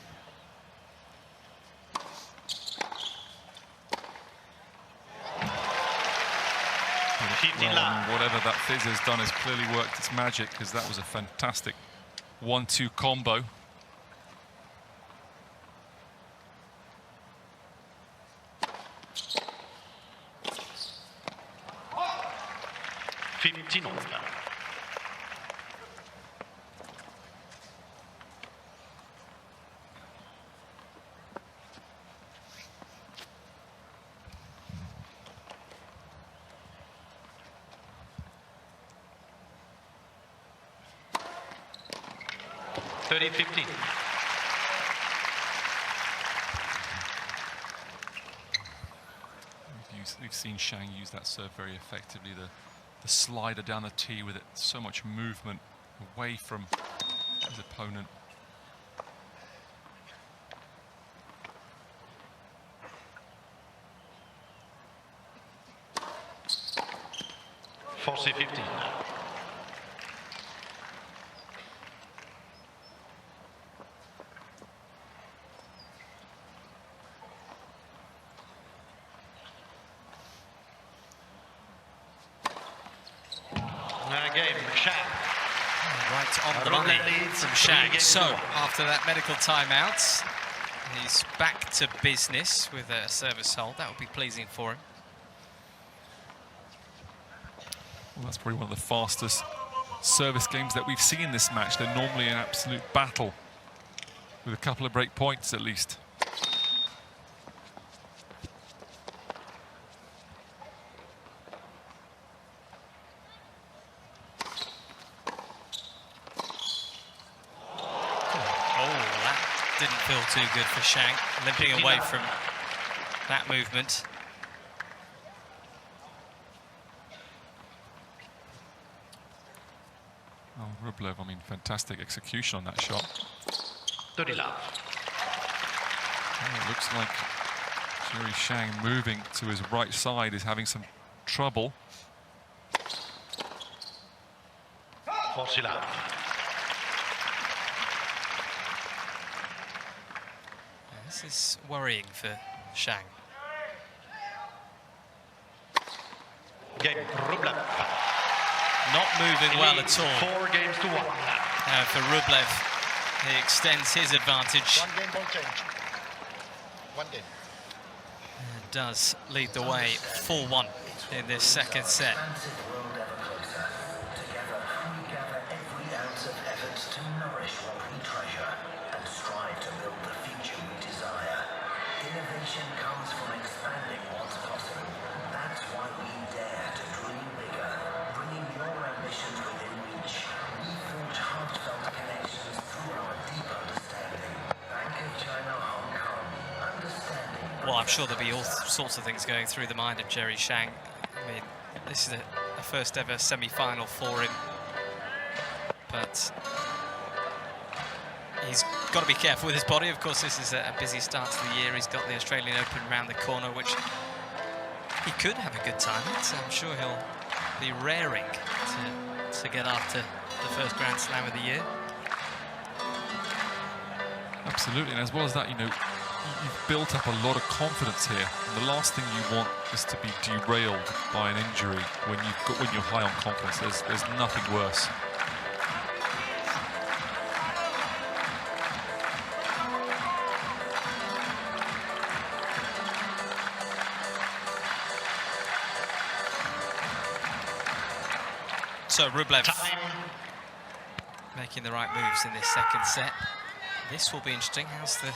Well, whatever that phys has done has clearly worked its magic, because that was a fantastic 1-2 combo. We've seen Shang use that serve very effectively. The slider down the tee with it, so much movement away from his opponent. C15. Game, Shang. Right on the Rublev money leads from 3 Shang. games So, to 1. after that medical timeout, he's back to business with a service hold. That would be pleasing for him. Well, that's probably one of the fastest service games that we've seen in this match. They're normally an absolute battle with a couple of break points at least. Didn't feel too good for Shang, limping away from that movement. Oh, Rublev, I mean, fantastic execution on that shot. 30 love. Oh, it looks like Jerry Shang moving to his right side is having some trouble. 40 love. This is worrying for Shang. Game, Rublev. Not moving well at all. 4 games to 1. For Rublev, he extends his advantage. 1 game, ball change. 1 game. And does lead the way 4-1 in this second set. Innovation comes from expanding what's possible. That's why we dare to dream bigger, bringing your ambitions within reach. We forge heartfelt connections through our deep understanding. Bank of China, Hong Kong, understanding. Well, I'm sure there'll be all sorts of things going through the mind of Jerry Shang. I mean, this is a first ever semi-final for him. But he's got to be careful with his body. Of course, this is a busy start to the year. He's got the Australian Open round the corner, which he could have a good time at. I'm sure he'll be raring to get after the first Grand Slam of the year. Absolutely, and as well as that, you know, you've built up a lot of confidence here. And the last thing you want is to be derailed by an injury when you're high on confidence. There's nothing worse. So Rublev making the right moves in this second set. This will be interesting. How's the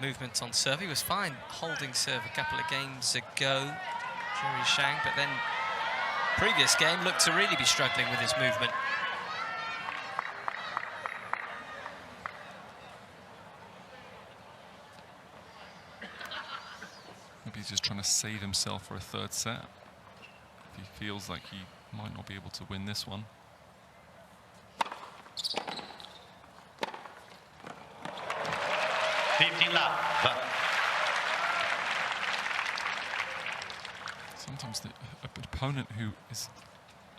movement on serve? He was fine holding serve a couple of games ago, Jerry Shang, but then previous game looked to really be struggling with his movement. Maybe he's just trying to save himself for a third set. If he feels like he might not be able to win this one. Sometimes an opponent who is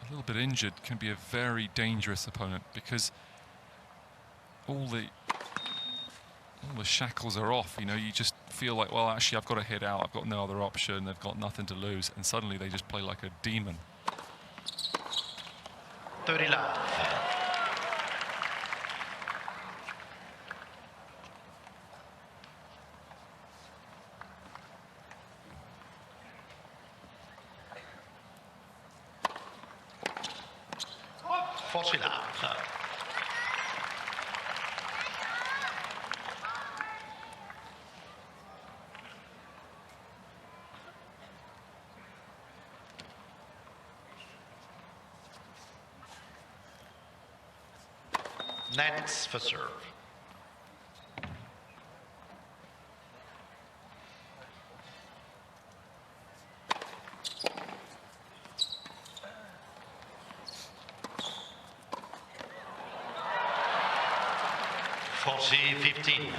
a little bit injured can be a very dangerous opponent because all the shackles are off. You know, you just feel like, well, actually, I've got to hit out. I've got no other option. They've got nothing to lose, and suddenly they just play like a demon. 30 love. Nets for serve. Forty 15.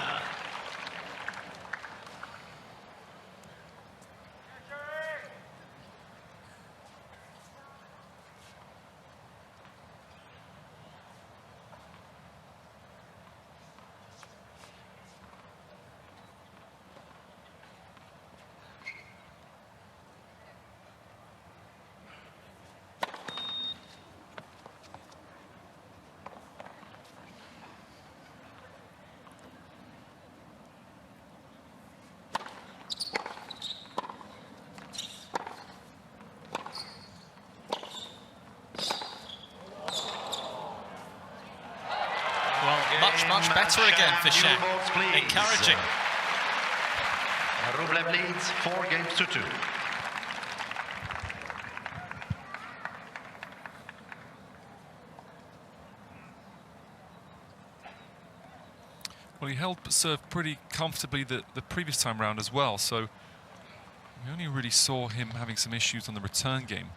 Much better again for Shang. New balls, please. Encouraging. Rublev leads 4-2. Well, he held serve pretty comfortably the previous time round as well, so we only really saw him having some issues on the return game.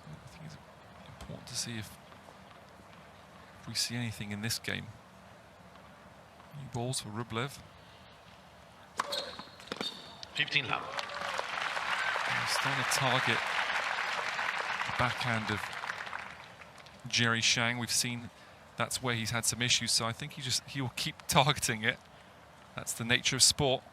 I think it's important to see if we see anything in this game. New balls for Rublev. 15 love. He's starting to target the backhand of Jerry Shang. We've seen that's where he's had some issues, so I think he'll keep targeting it. That's the nature of sport.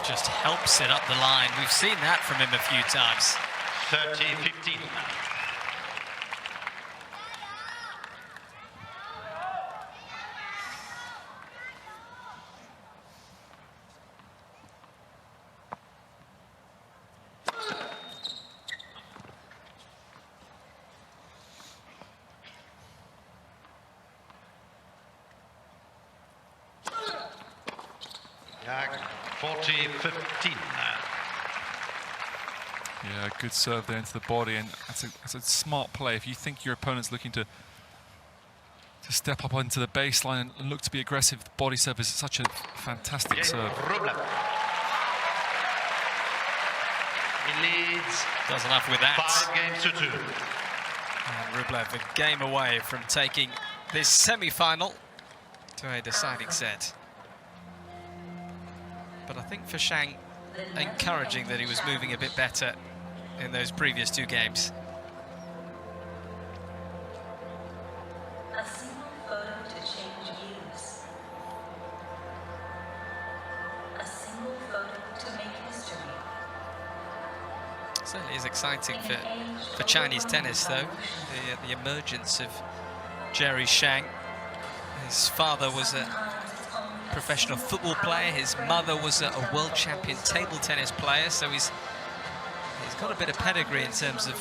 Just helps it up the line. We've seen that from him a few times. 30-15. Yeah, 40-15. Yeah, good serve there into the body, and that's a smart play. If you think your opponent's looking to step up onto the baseline and look to be aggressive, the body serve is such a fantastic serve. Rublev. He leads. Does enough with that. 5-2. And Rublev a game away from taking this semi-final to a deciding set. But I think for Shang, encouraging that he was moving a bit better in those previous two games. A single photo to change views. A single photo to make history. Certainly is exciting for Chinese tennis, though. The emergence of Jerry Shang. His father was a professional football player. His mother was a world champion table tennis player, so he's got a bit of pedigree in terms of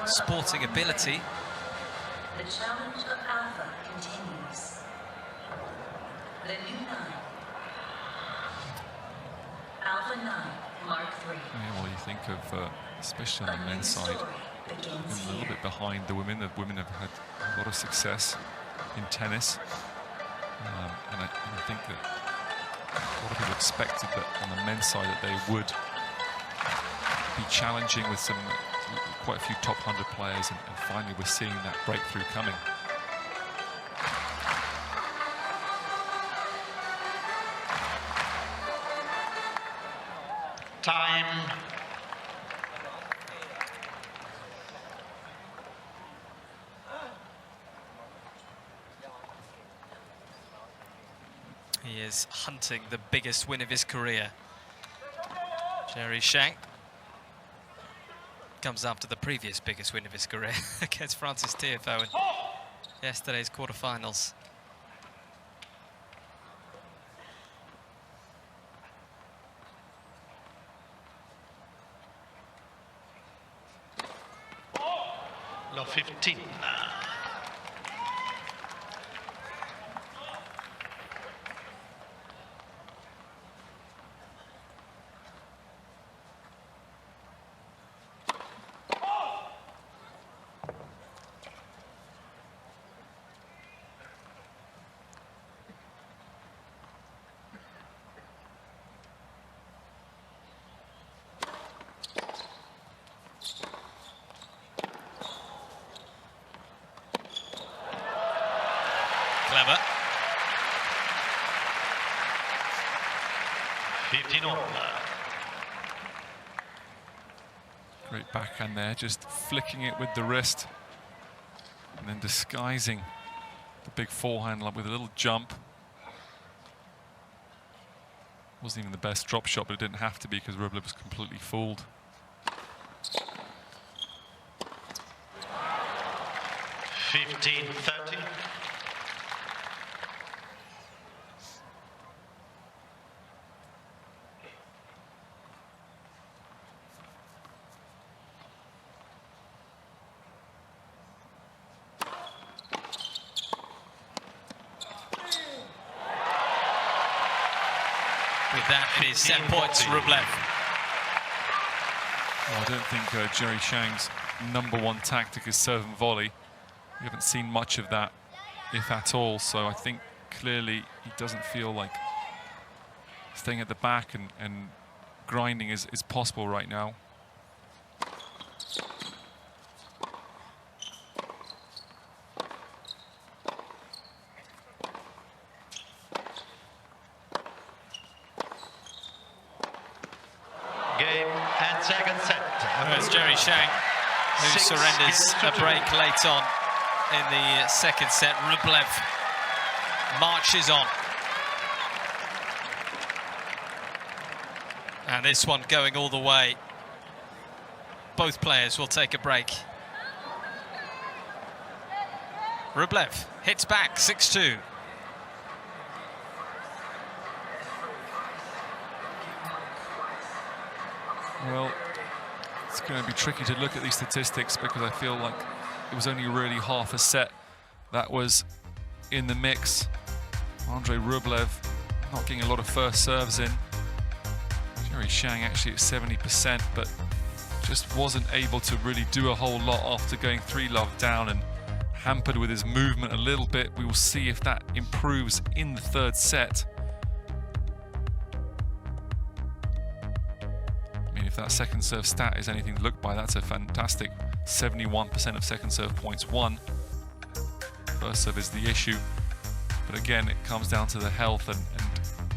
sporting ability. The challenge of Alpha continues. The new 9. Alpha 9, Mark 3. Yeah, well, you think of, especially on the men's side, a little bit behind the women. The women have had a lot of success in tennis. And I think that a lot of people expected that on the men's side that they would be challenging with quite a few top 100 players, and finally we're seeing that breakthrough coming. Time. He is hunting the biggest win of his career. Jerry Shang comes after the previous biggest win of his career against Francis Tiafoe in yesterday's quarterfinals. Love 15. Clever. 15 all. Great backhand there, just flicking it with the wrist and then disguising the big forehand with a little jump. Wasn't even the best drop shot, but it didn't have to be because Rublev was completely fooled. 15-30. With that, it is 7 points, Rublev. Well, I don't think Jerry Shang's #1 tactic is serve and volley. We haven't seen much of that, if at all, so I think clearly he doesn't feel like staying at the back and grinding is possible right now. Game and second set. There's Jerry Shang, who 6 surrenders a break late on in the second set. Rublev marches on. And this one going all the way. Both players will take a break. Rublev hits back, 6-2. Well, it's going to be tricky to look at these statistics because I feel like it was only really half a set that was in the mix. Andrei Rublev not getting a lot of first serves in. Jerry Shang actually at 70%, but just wasn't able to really do a whole lot after going 3-love down and hampered with his movement a little bit. We will see if that improves in the third set. If that second serve stat is anything to look by, that's a fantastic 71% of second serve points won. First serve is the issue, but again, it comes down to the health, and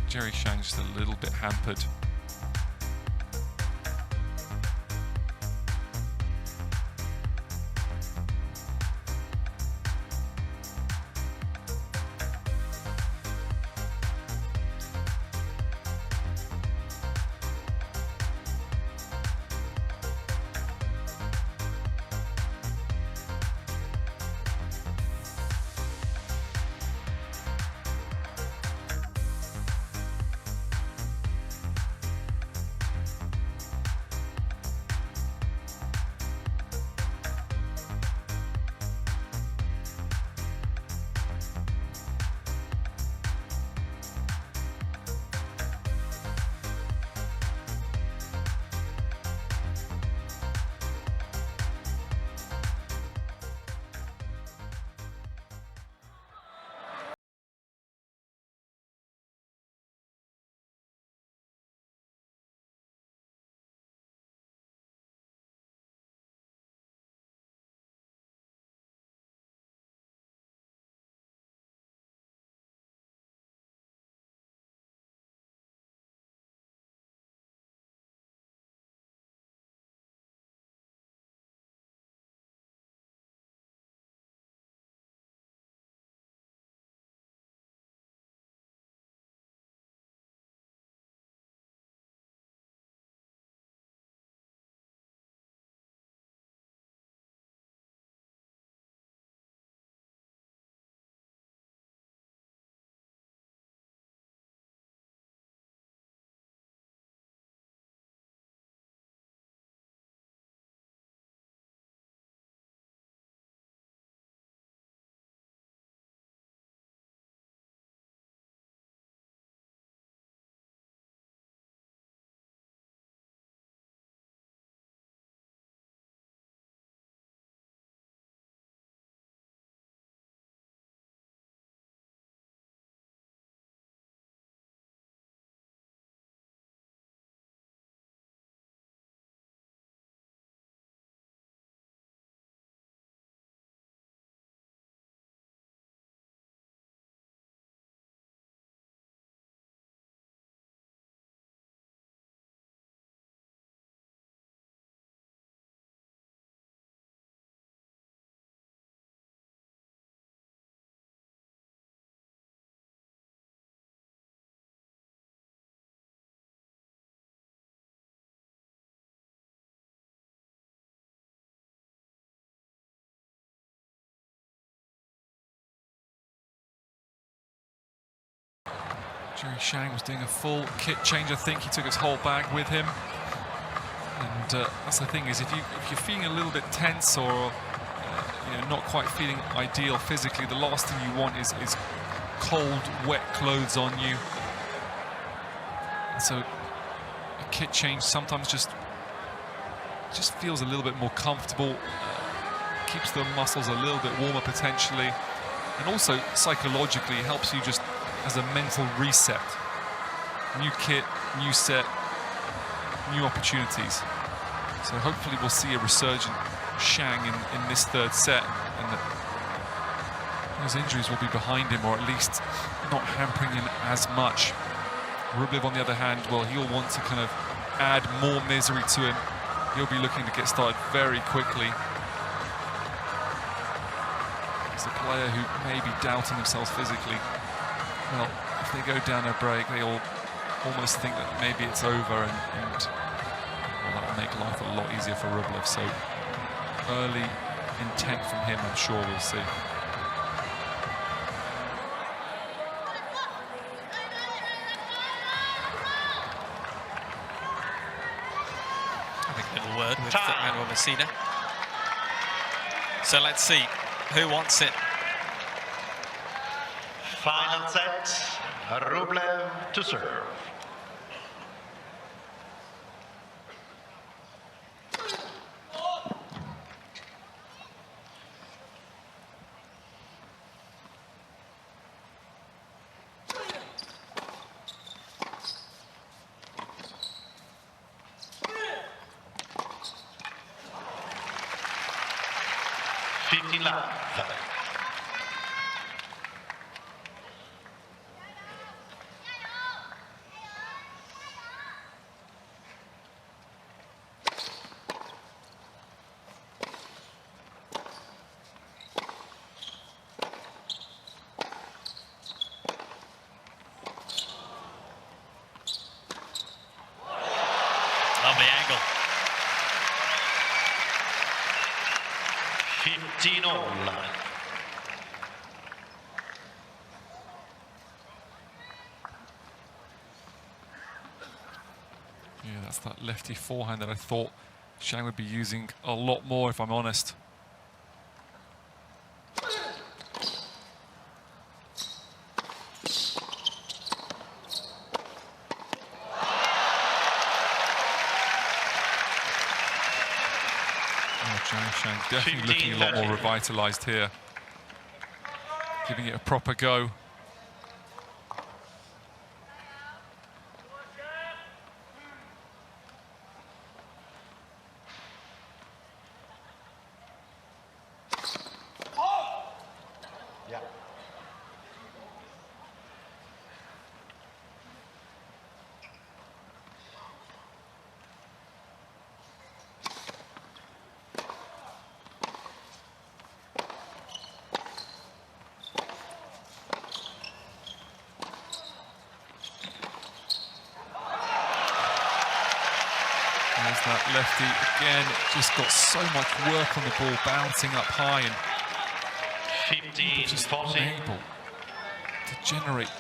Jerry Shang's just a little bit hampered. Shang was doing a full kit change. I think he took his whole bag with him. And that's the thing, is if you're feeling a little bit tense or not quite feeling ideal physically, the last thing you want is cold, wet clothes on you. And so a kit change sometimes just feels a little bit more comfortable, keeps the muscles a little bit warmer potentially, and also psychologically helps you just as a mental reset. New kit, new set, new opportunities. So hopefully we'll see a resurgent Shang in this third set, and that those injuries will be behind him, or at least not hampering him as much. Rublev, on the other hand, well, he'll want to kind of add more misery to him. He'll be looking to get started very quickly. He's a player who may be doubting themselves physically. Well, if they go down a break, they all almost think that maybe it's over, and well, that will make life a lot easier for Rublev. So early intent from him, I'm sure we'll see. Having a little word with Manuel Messina. So let's see who wants it. Final set, Rublev to serve. Lovely angle. 15-all. Yeah, that's that lefty forehand that I thought Shang would be using a lot more, if I'm honest. Shang definitely looking a lot more revitalized here. Giving it a proper go. Yeah. There's that lefty again, just got so much work on the ball, bouncing up high, and 15, just 40. unable to generate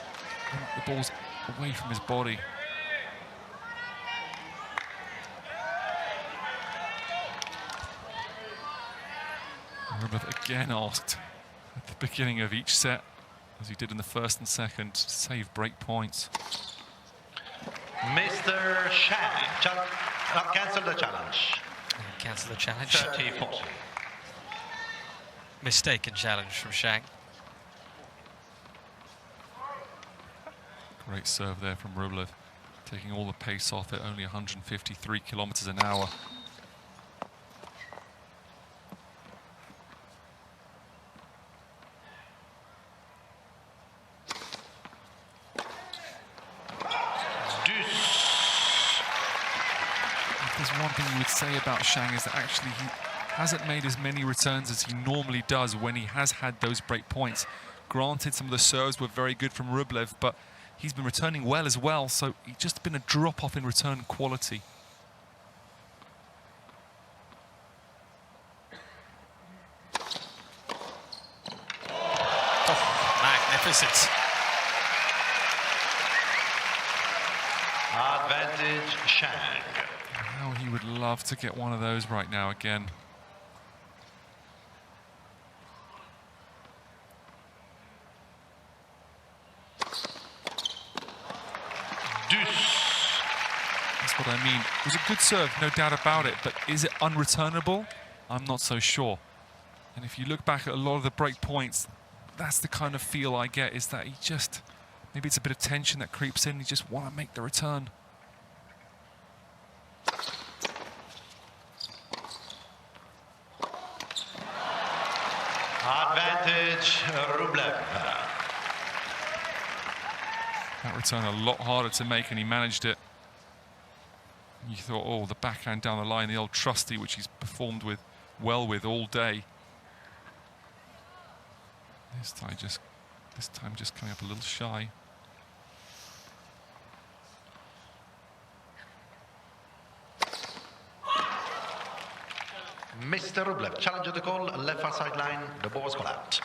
the balls away from his body. Rublev again asked at the beginning of each set, as he did in the first and second, to save break points. Mr. Shang, cancel the challenge. Cancel the challenge. 30-40. Mistaken challenge from Shang. Great serve there from Rublev, taking all the pace off at only 153 kilometers an hour. If there's one thing you would say about Shang, is that actually he hasn't made as many returns as he normally does when he has had those break points. Granted, some of the serves were very good from Rublev, but he's been returning well as well, so he's just been a drop-off in return quality. Oh, magnificent. Shang. How he would love to get one of those right now again. That's what I mean. It was a good serve, no doubt about it, but is it unreturnable? I'm not so sure. And if you look back at a lot of the break points, that's the kind of feel I get, is that he just, maybe it's a bit of tension that creeps in, he just want to make the return. Advantage, Rublev. That return a lot harder to make, and he managed it. You thought, oh, the backhand down the line, the old trusty, which he's performed well with all day. This time just coming up a little shy. Mr. Rublev, challenge the call, left far sideline, the ball was called out.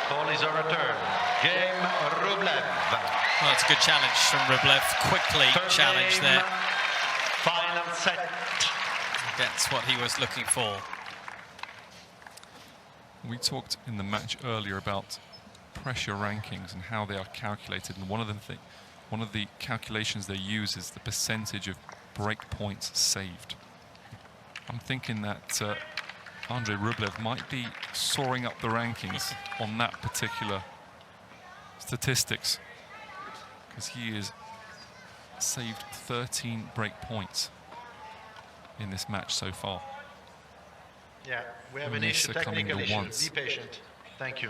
Call is a return. Game Rublev. Well, it's a good challenge from Rublev. Quickly Third challenge game, there. Final set. Gets what he was looking for. We talked in the match earlier about pressure rankings and how they are calculated, and one of the calculations they use is the percentage of break points saved. I'm thinking that Andrei Rublev might be soaring up the rankings on that particular statistics, because he has saved 13 break points in this match so far. Yeah, we have an Only issue, succumbing technical to issue. once. Be patient. Thank you.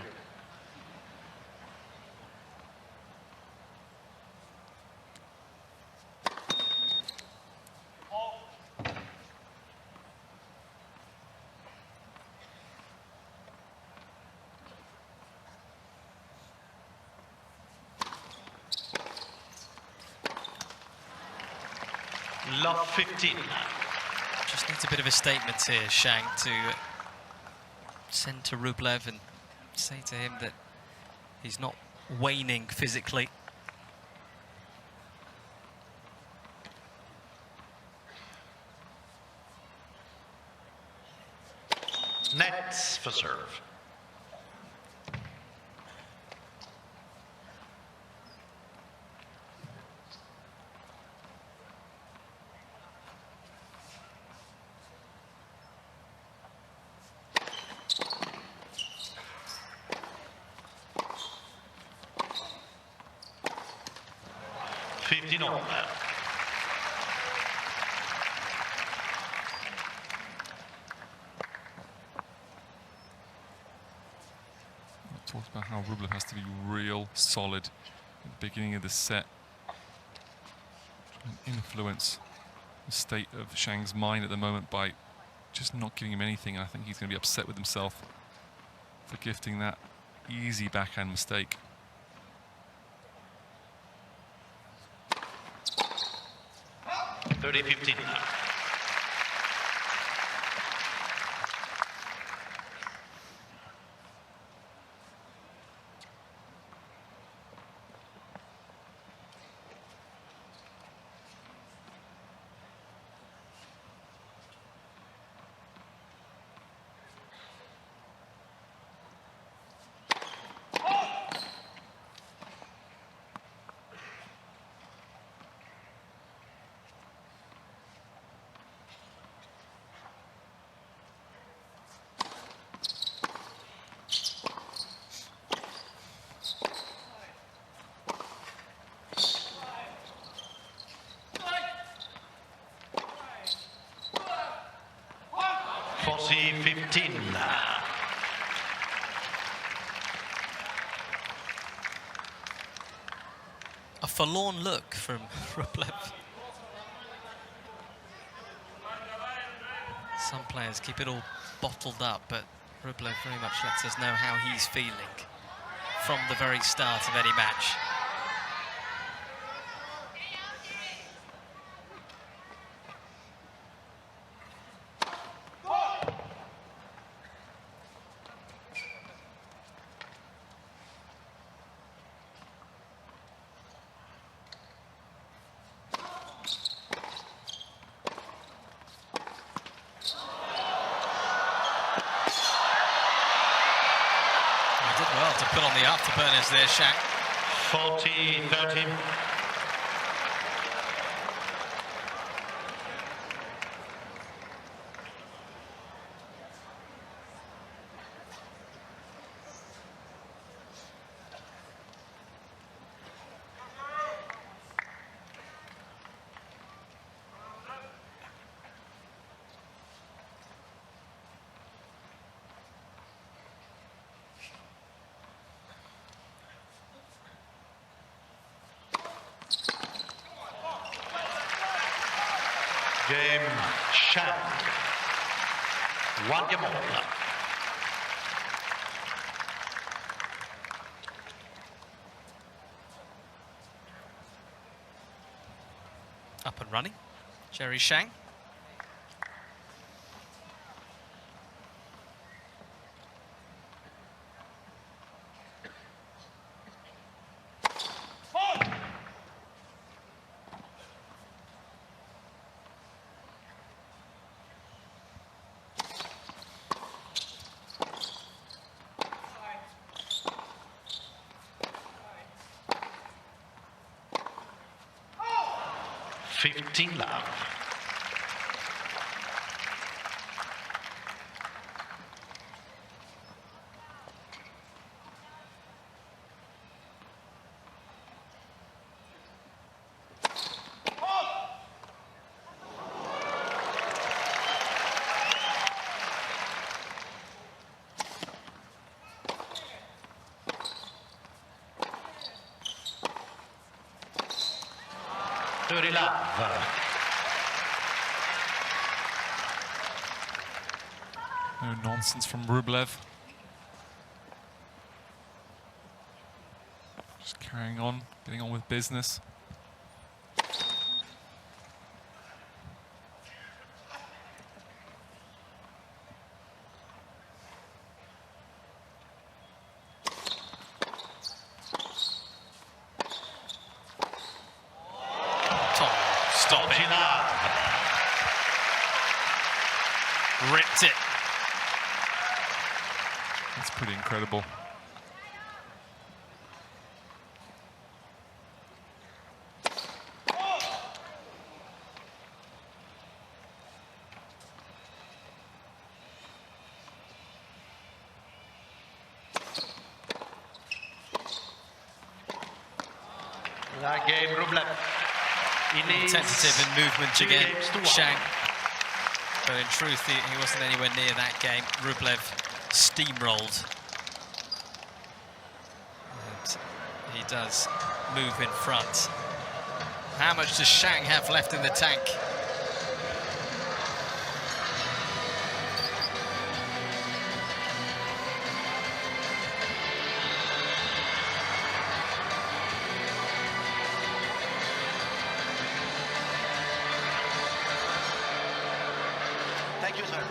Love 15. Just needs a bit of a statement here, Shang, to send to Rublev and say to him that he's not waning physically. Nets for serve. Talked about how Rublev has to be real solid at the beginning of the set and influence the state of Shang's mind at the moment by just not giving him anything. I think he's going to be upset with himself for gifting that easy backhand mistake. (30-15). (15). A forlorn look from Rublev. Some players keep it all bottled up, but Rublev very much lets us know how he's feeling from the very start of any match. on the afterburners there, Shang. 40-30. Game Shang. 1 game all. Up and running, Jerry Shang. Fifteen love. Dirty love. No nonsense from Rublev. Just carrying on, getting on with business. Stop it. Ripped it. That's pretty incredible. That game, Rublev. Tentative in movement 2 again, games to 1. Shang. But in truth, he wasn't anywhere near that game. Rublev steamrolled. And he does move in front. How much does Shang have left in the tank? Thank you, sir.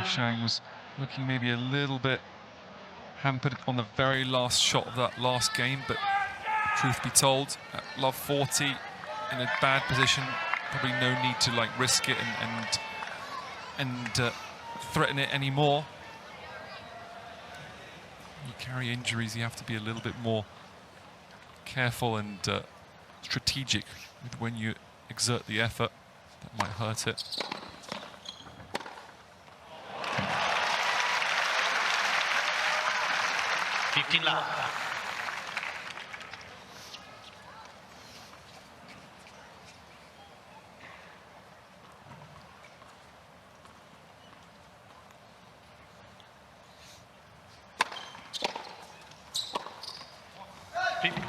Shang was looking maybe a little bit hampered on the very last shot of that last game, but truth be told, at love 40 in a bad position, probably no need to like risk it and threaten it anymore. You carry injuries, you have to be a little bit more careful and strategic with when you exert the effort. That might hurt it.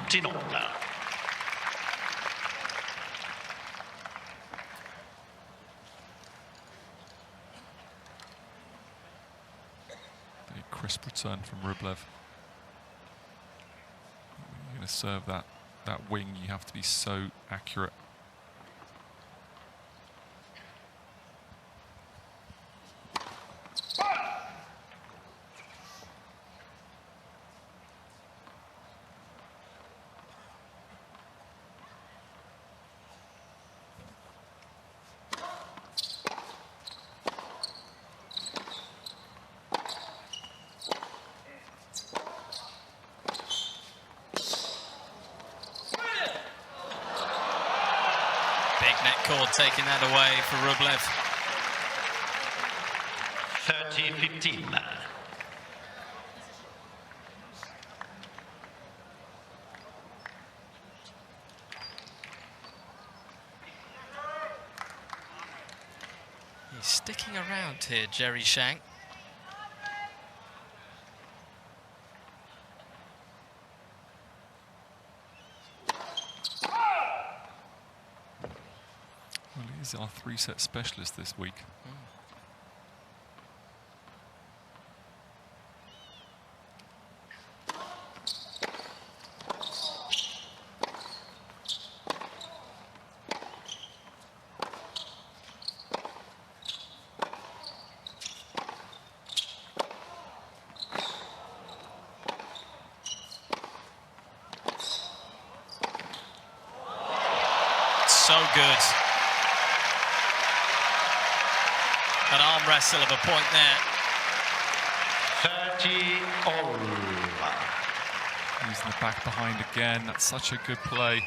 Tinon. Very crisp return from Rublev. When you're going to serve that wing, you have to be so accurate. Big net cord taking that away for Rublev. 30-15. He's sticking around here, Jerry Shang. Well, he's our 3-set specialist this week. So good. An arm wrestle of a point there. 30-all. Using the back behind again. That's such a good play.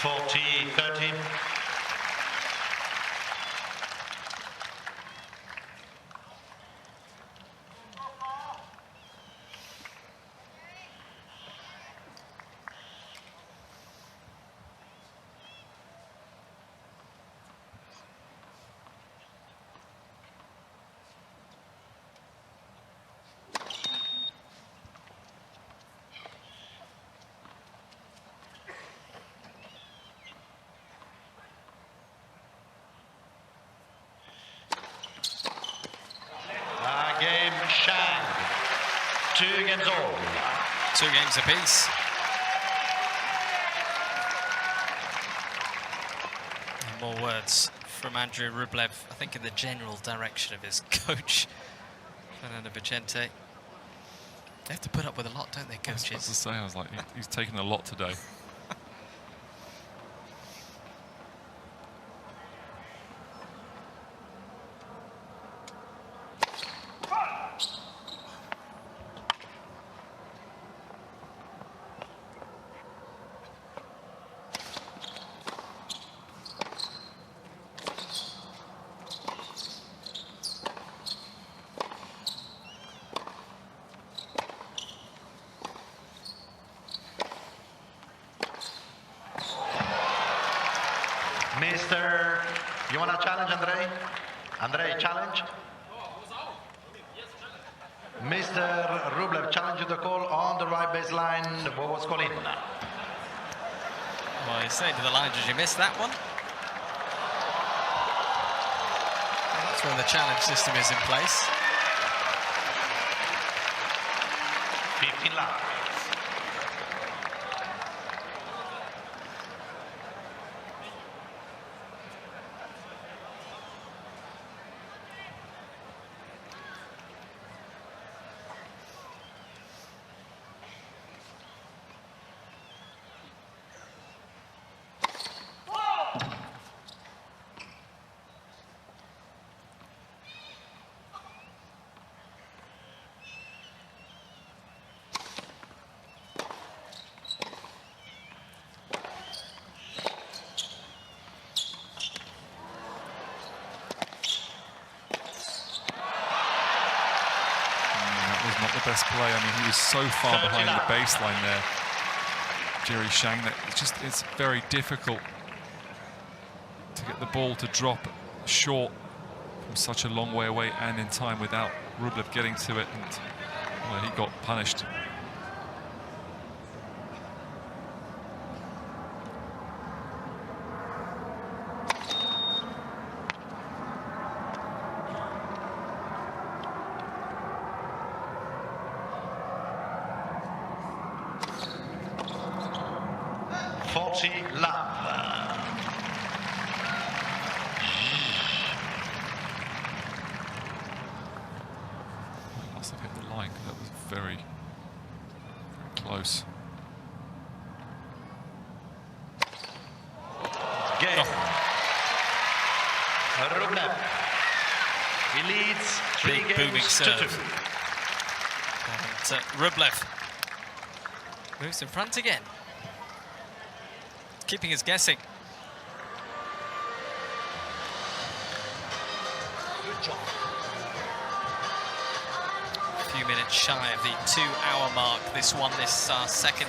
$40-13. Game Shang. 2-all. 2 games apiece. And more words from Andrew Rublev, I think in the general direction of his coach, Fernando Vicente. They have to put up with a lot, don't they, I was about coaches? to say, I was like, he's taken a lot today. Mr. You want to challenge, Andrei? Andrei, challenge? Mr. Rublev challenged the call on the right baseline. What was called in? Well, he's saying to the line, did you miss that one? Well, that's when the challenge system is in place. 15 left. not the best play. I mean, he was so far behind the baseline there, Jerry Shang, that it's very difficult to get the ball to drop short from such a long way away and in time without Rublev getting to it, and well, he got punished. Must have hit the line, that was very, very close. Game. Rublev. He leads 3 Big games booming to serve. 2. And Rublev moves in front again, keeping us guessing. Good job. A few minutes shy of the 2-hour mark. This is our second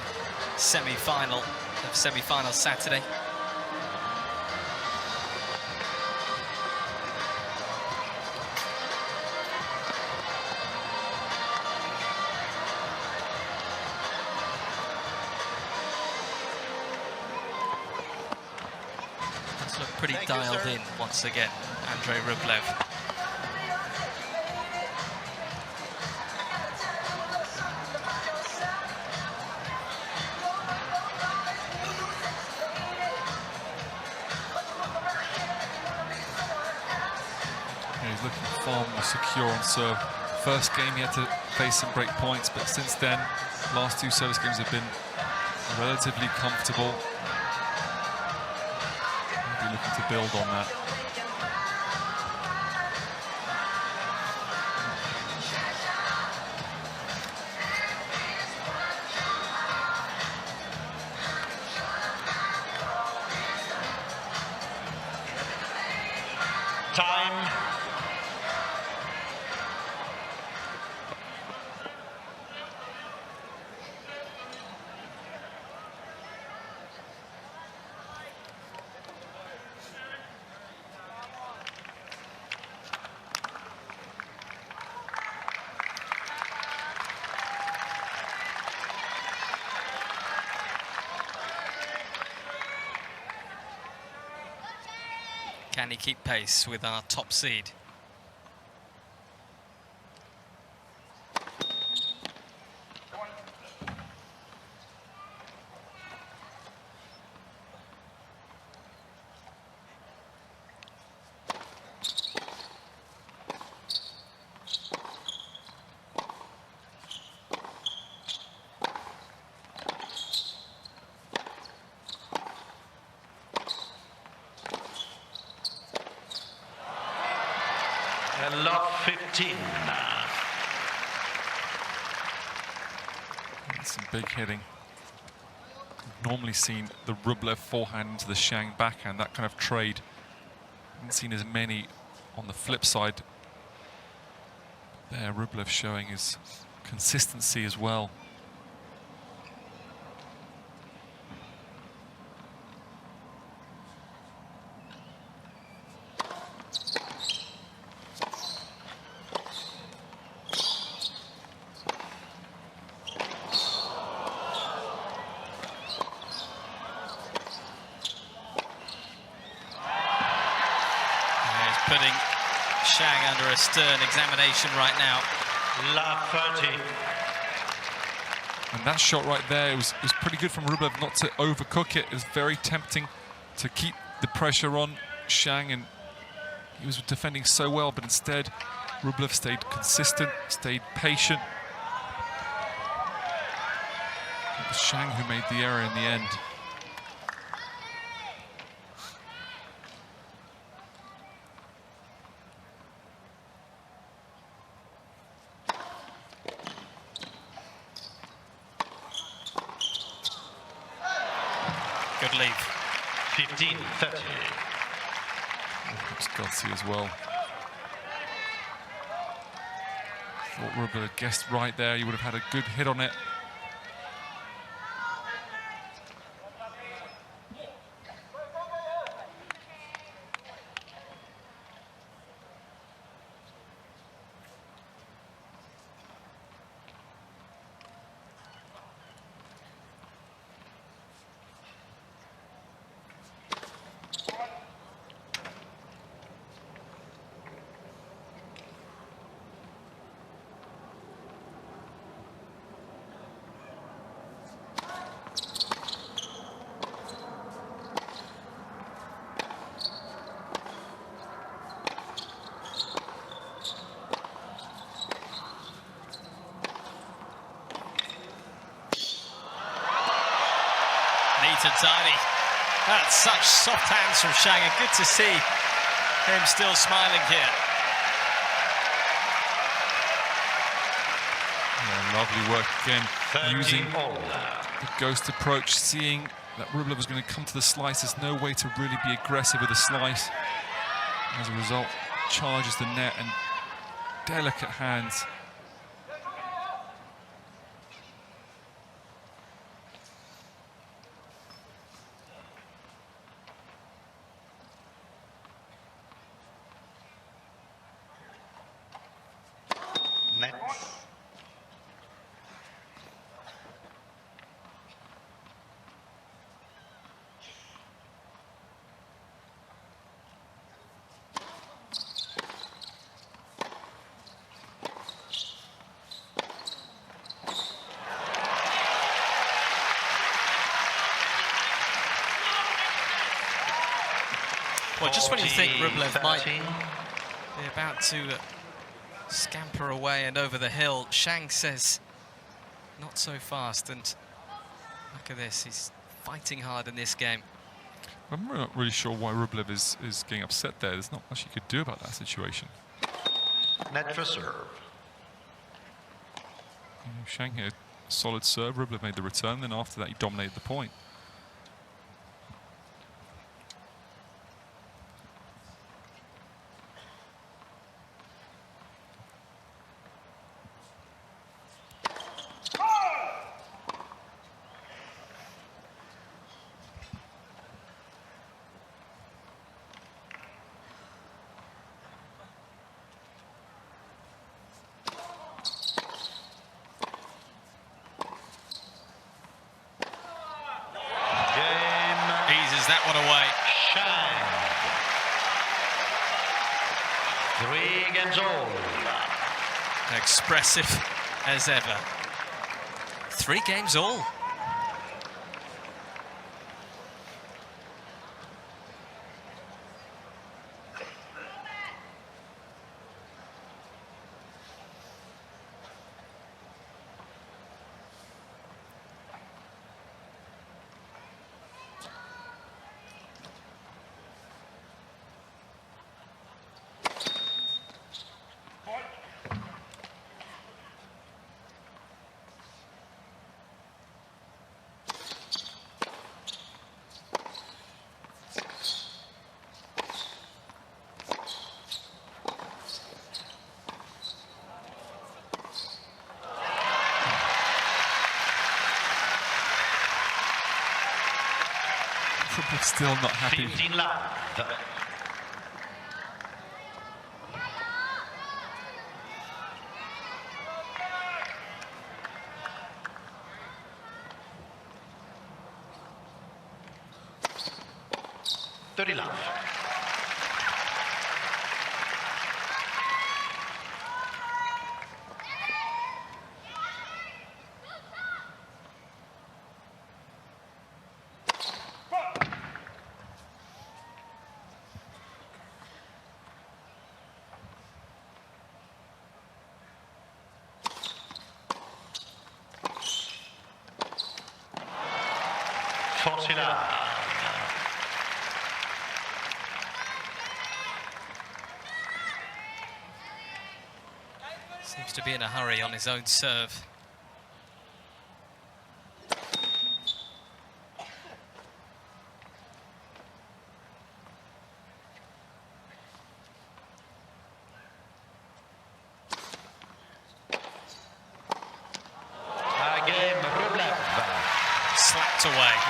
semi-final of semi-final Saturday. Does look pretty dialed in once again, Andrei Rublev. He's looking far more secure on serve. First game he had to face some break points, but since then, last 2 service games have been relatively comfortable. Maybe looking to build on that. Time. Can he keep pace with our top seed? Love 15. Some big hitting. We've normally seen the Rublev forehand into the Shang backhand, that kind of trade. Haven't seen as many on the flip side. There, Rublev showing his consistency as well. Putting Shang under a stern examination right now. Love 30. And that shot right there was pretty good from Rublev not to overcook it. It was very tempting to keep the pressure on Shang, and he was defending so well, but instead Rublev stayed consistent, stayed patient. It was Shang who made the error in the end. Good lead. 15-30. Looks gutsy as well. Thought Rublev had guessed right there. You would have had a good hit on it. Neat and tidy. That's such soft hands from Shang, and good to see him still smiling here. Yeah, lovely work again, using the ghost approach, seeing that Rublev was going to come to the slice. There's no way to really be aggressive with a slice. As a result, charges the net and delicate hands. Net. Well, just when you think Rublev might 13. be about to scamper away and over the hill, Shang says, not so fast, and look at this, he's fighting hard in this game. I'm not really sure why Rublev is getting upset there. There's not much he could do about that situation. Net for serve. You know, Shang here, solid serve. Rublev made the return, then after that he dominated the point. Eases that one away. Shang. 3 games all. Expressive as ever. 3 games all. Rublev still not happy. 15 left. $30 left. Seems to be in a hurry on his own serve.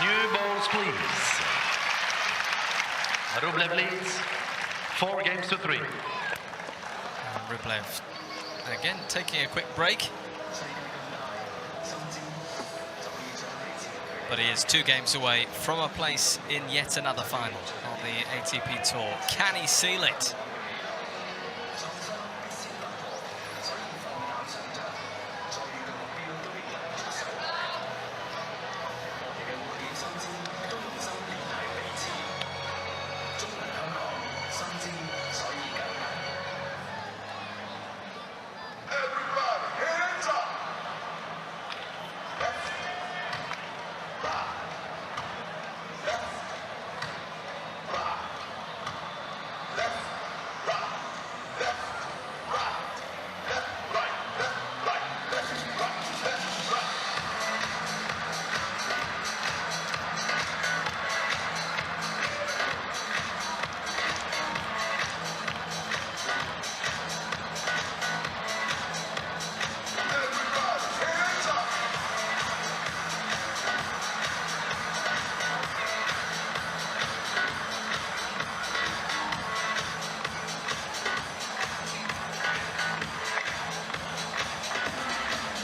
New balls, please. Rublev leads 4 games to 3. Rublev again taking a quick break. But he is 2 games away from a place in yet another final on the ATP Tour. Can he seal it?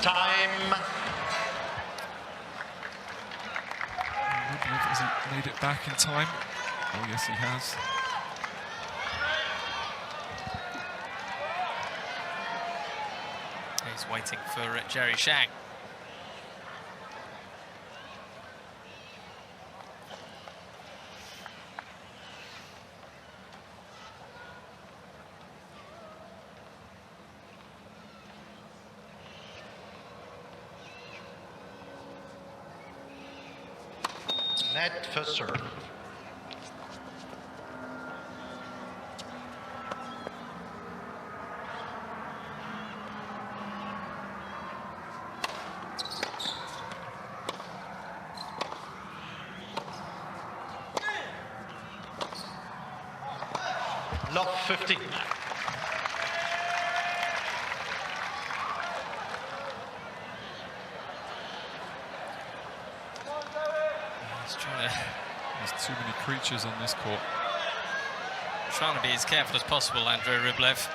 Time. Rublev, has he made it back in time? Oh, yes, he has. He's waiting for Jerry Shang. Net first serve. Love 15. There's too many creatures on this court. Trying to be as careful as possible, Andrei Rublev.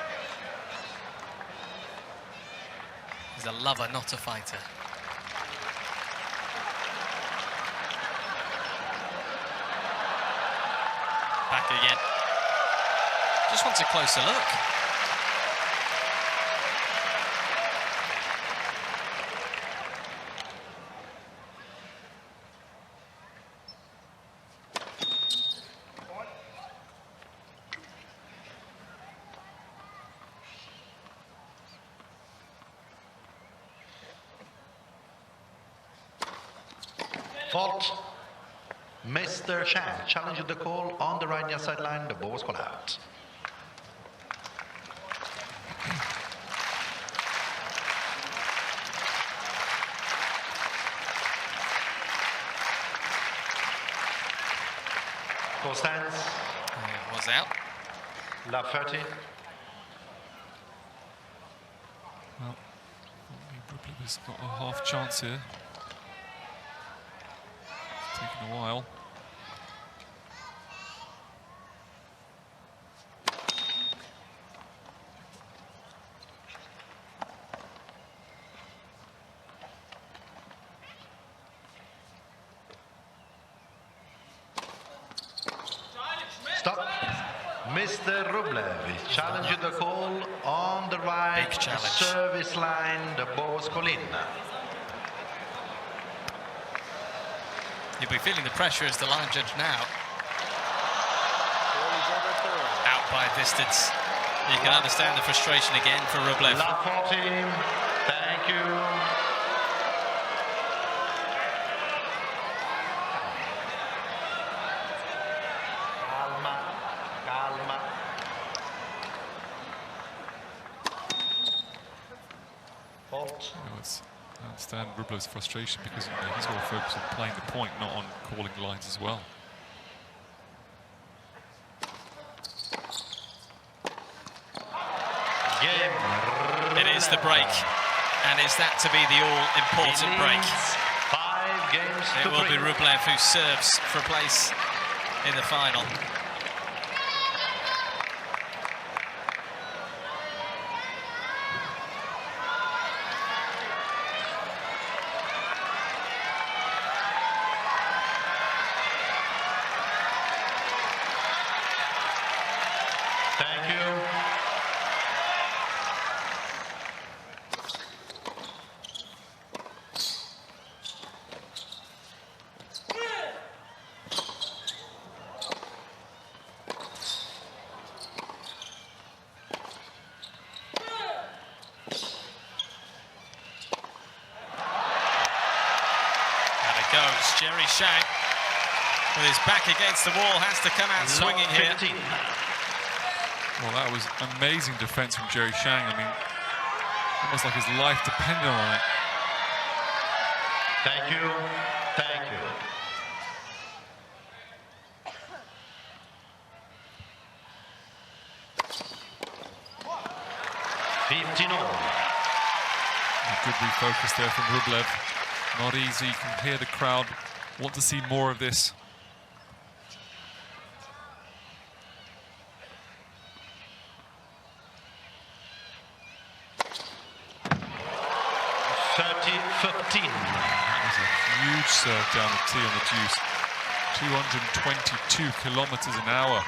He's a lover, not a fighter. Back again. Just wants a closer look. Fault. Mr. Shang challenged the call on the right near sideline. The ball was called out. Score stands. It was out. Love 30. Well, Rublev has got a half chance here. It's taken a while. Stop. Mr. Rublev is challenging the call on the right Big challenge. service line. The ball was called in. You'll be feeling the pressure as the line judge now. Out by a distance. You can understand the frustration again for Rublev. Love 14. Thank you. Calma. Calma. Fault. I understand Rublev's frustration because he's got to focus on playing the point, not on calling lines as well. Game. It is the break. And is that to be the all-important break? 5 games It to will be 3. Rublev who serves for a place in the final. Thank you. And it goes. Jerry Shang, with his back against the wall, has to come out swinging Love here. 15. Well, that was amazing defense from Jerry Shang. I mean, almost like his life depended on it. Thank you. Thank you. A good refocus there from Rublev. Not easy. You can hear the crowd want to see more of this. That was a huge serve down the tee on the deuce. 222 kilometers an hour.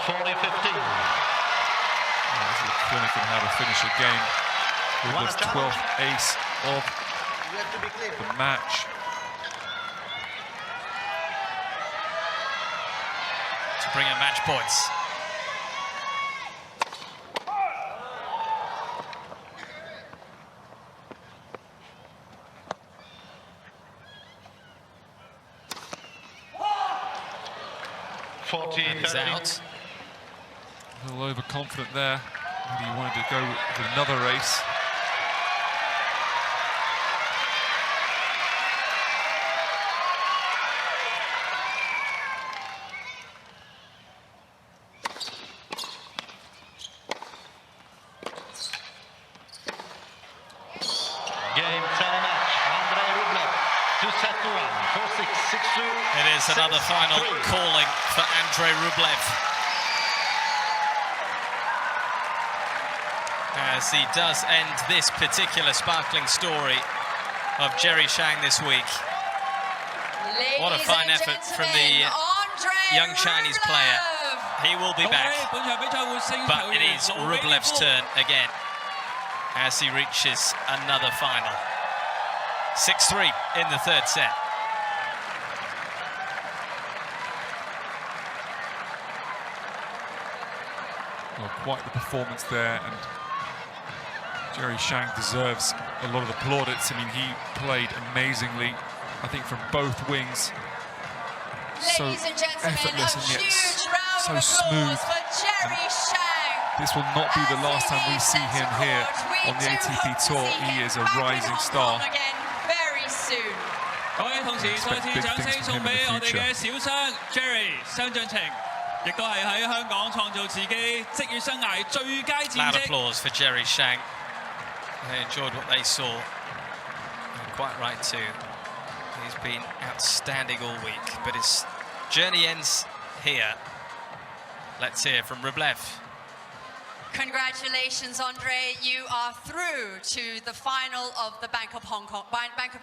This is a clinic on how to finish a game. Rublev's 12th ace of the match. To bring in match points. He's out. A little overconfident there. Maybe he wanted to go with another race. Game 10 match. Andrei Rublev. 2-set to 1. 4-6, 6-2. It is another final calling for Andrei Rublev, as he does end this particular sparkling story of Jerry Shang this week. What a fine effort from the young Chinese player. He will be back, but it is Rublev's turn again as he reaches another final. 6-3 in the third set. Well, quite the performance there, and Jerry Shang deserves a lot of the plaudits. I mean, he played amazingly, I think, from both wings. So effortless and yet so smooth. And this will not be the last time we see him here on the ATP Tour. He is a rising star. Very soon. 各位同事，再次掌聲送俾我哋嘅小雙 Jerry 雙進程，亦都係喺香港創造自己職業生涯最佳戰績。 Loud applause for Jerry Shang. They enjoyed what they saw. And quite right too. He's been outstanding all week, but his journey ends here. Let's hear from Rublev. Congratulations, Andre. You are through to the final of the Bank of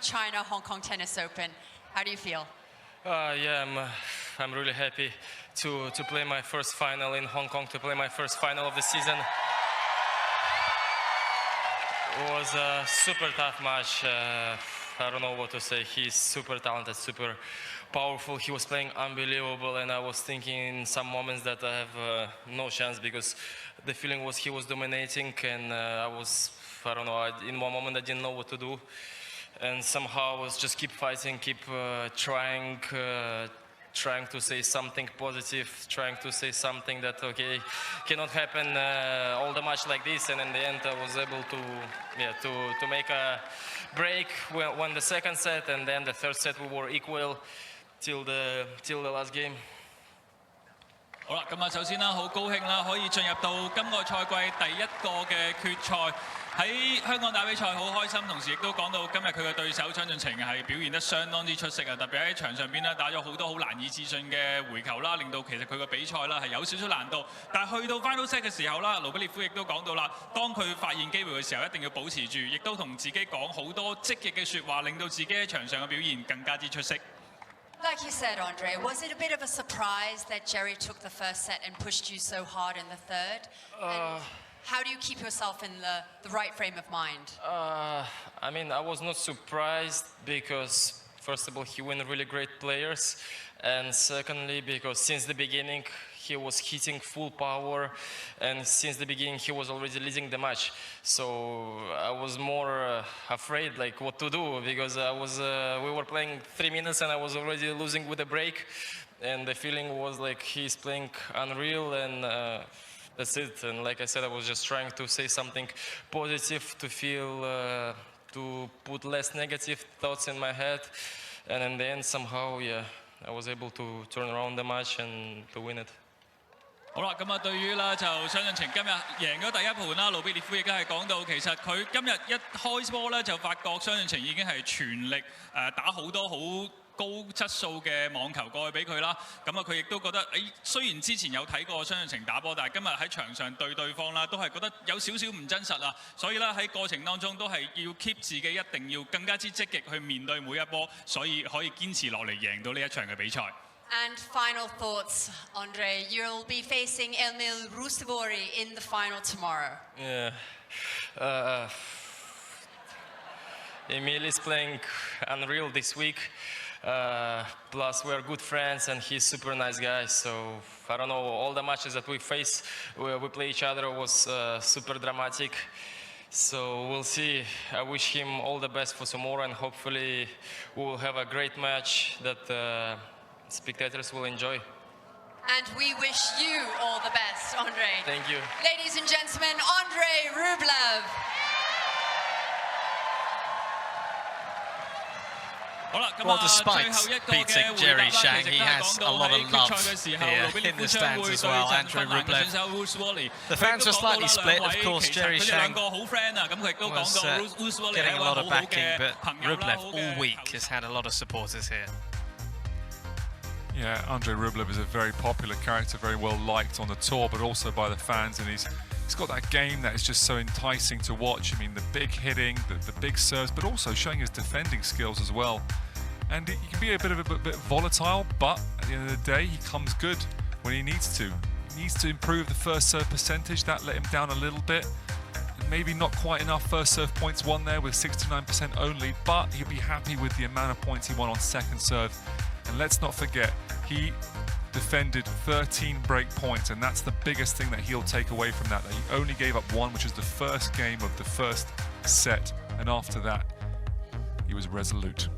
China Hong Kong Tennis Open. How do you feel? Yeah, I'm really happy to play my first final in Hong Kong, to play my first final of the season. It was a super tough match. I don't know what to say. He's super talented, super powerful. He was playing unbelievable, and I was thinking in some moments that I have no chance, because the feeling was he was dominating, and I don't know, in one moment I didn't know what to do, and somehow I was just keep fighting, keep trying to say something positive, trying to say something that, okay, cannot happen all the match like this, and in the end I was able to make a break, won the second set, and then the third set we were equal till the last game. 好啦，咁啊，首先啦，好高興啦，可以進入到今個賽季第一個嘅決賽。喺香港打比賽好開心，同時亦都講到今日佢嘅對手張進程係表現得相當之出色啊！特別喺場上邊咧打咗好多好難以置信嘅回球啦，令到其實佢嘅比賽啦係有少少難度。但係去到 final set 嘅時候啦，盧比列夫亦都講到啦，當佢發現機會嘅時候，一定要保持住，亦都同自己講好多積極嘅説話，令到自己喺場上嘅表現更加之出色。Like you said, Andre, was it a bit of a surprise that Jerry took the first set and pushed you so hard in the third? And how do you keep yourself in the right frame of mind? I mean, I was not surprised because, first of all, he won really great players, and secondly, because since the beginning he was hitting full power, and since the beginning he was already leading the match. So I was more afraid, like, what to do, because we were playing 3 minutes and I was already losing with a break, and the feeling was like he's playing unreal, and that's it. And like I said, I was just trying to say something positive, to feel, to put less negative thoughts in my head, and in the end, somehow, yeah, I was able to turn around the match and to win it. 好啦，咁啊，對於啦就張進程今日贏咗第一盤啦，盧比列夫亦都係講到，其實佢今日一開波咧就發覺張進程已經係全力打好多好高質素嘅網球過去俾佢啦。咁啊，佢亦都覺得雖然之前有睇過張進程打波，但係今日喺場上對對方啦，都係覺得有少少唔真實啊。所以咧喺過程當中都係要 keep 自己一定要更加之積極去面對每一波，所以可以堅持落嚟贏到呢一場嘅比賽。And final thoughts, Andre. You'll be facing Emil Rusevori in the final tomorrow. Yeah. Emil is playing unreal this week. Plus, we're good friends, and he's super nice guy. So I don't know. All the matches that we face, we play each other, was super dramatic. So we'll see. I wish him all the best for tomorrow, and hopefully we'll have a great match that spectators will enjoy. And we wish you all the best, Andre. Thank you. Ladies and gentlemen, Andre Rublev. 好啦，咁 Well, 啊， despite 最後一個 beating 嘅 Jerry 回答 Shang, 啦，其 he 實 has 都 a 係 lot 講 of 到喺決 love 賽嘅時候， here 盧比列 in 夫 the 將 stands 會 as 對 well. 陣 Andre 芬蘭嘅 Rublev. 選手 Rusevori。 The fans were slightly split, of course. 其實 Jerry 佢哋 Shang 兩個好 friend 啊，咁佢亦都講 was 到 Rusevori 係 getting 一 a 個 lot 好 of 好 backing, 嘅 but 朋友啦， Rublev 好 all 嘅 week has had a lot of supporters here. Yeah, Andre Rublev is a very popular character, very well liked on the tour, but also by the fans, and he's got that game that is just so enticing to watch. I mean, the big hitting, the big serves, but also showing his defending skills as well. And he can be a bit volatile, but at the end of the day, he comes good when he needs to. He needs to improve the first serve percentage. That let him down a little bit. Maybe not quite enough first serve points won there with 69% only, but he'll be happy with the amount of points he won on second serve. And let's not forget, he defended 13 break points, and that's the biggest thing that he'll take away from that he only gave up one, which is the first game of the first set, and after that, he was resolute.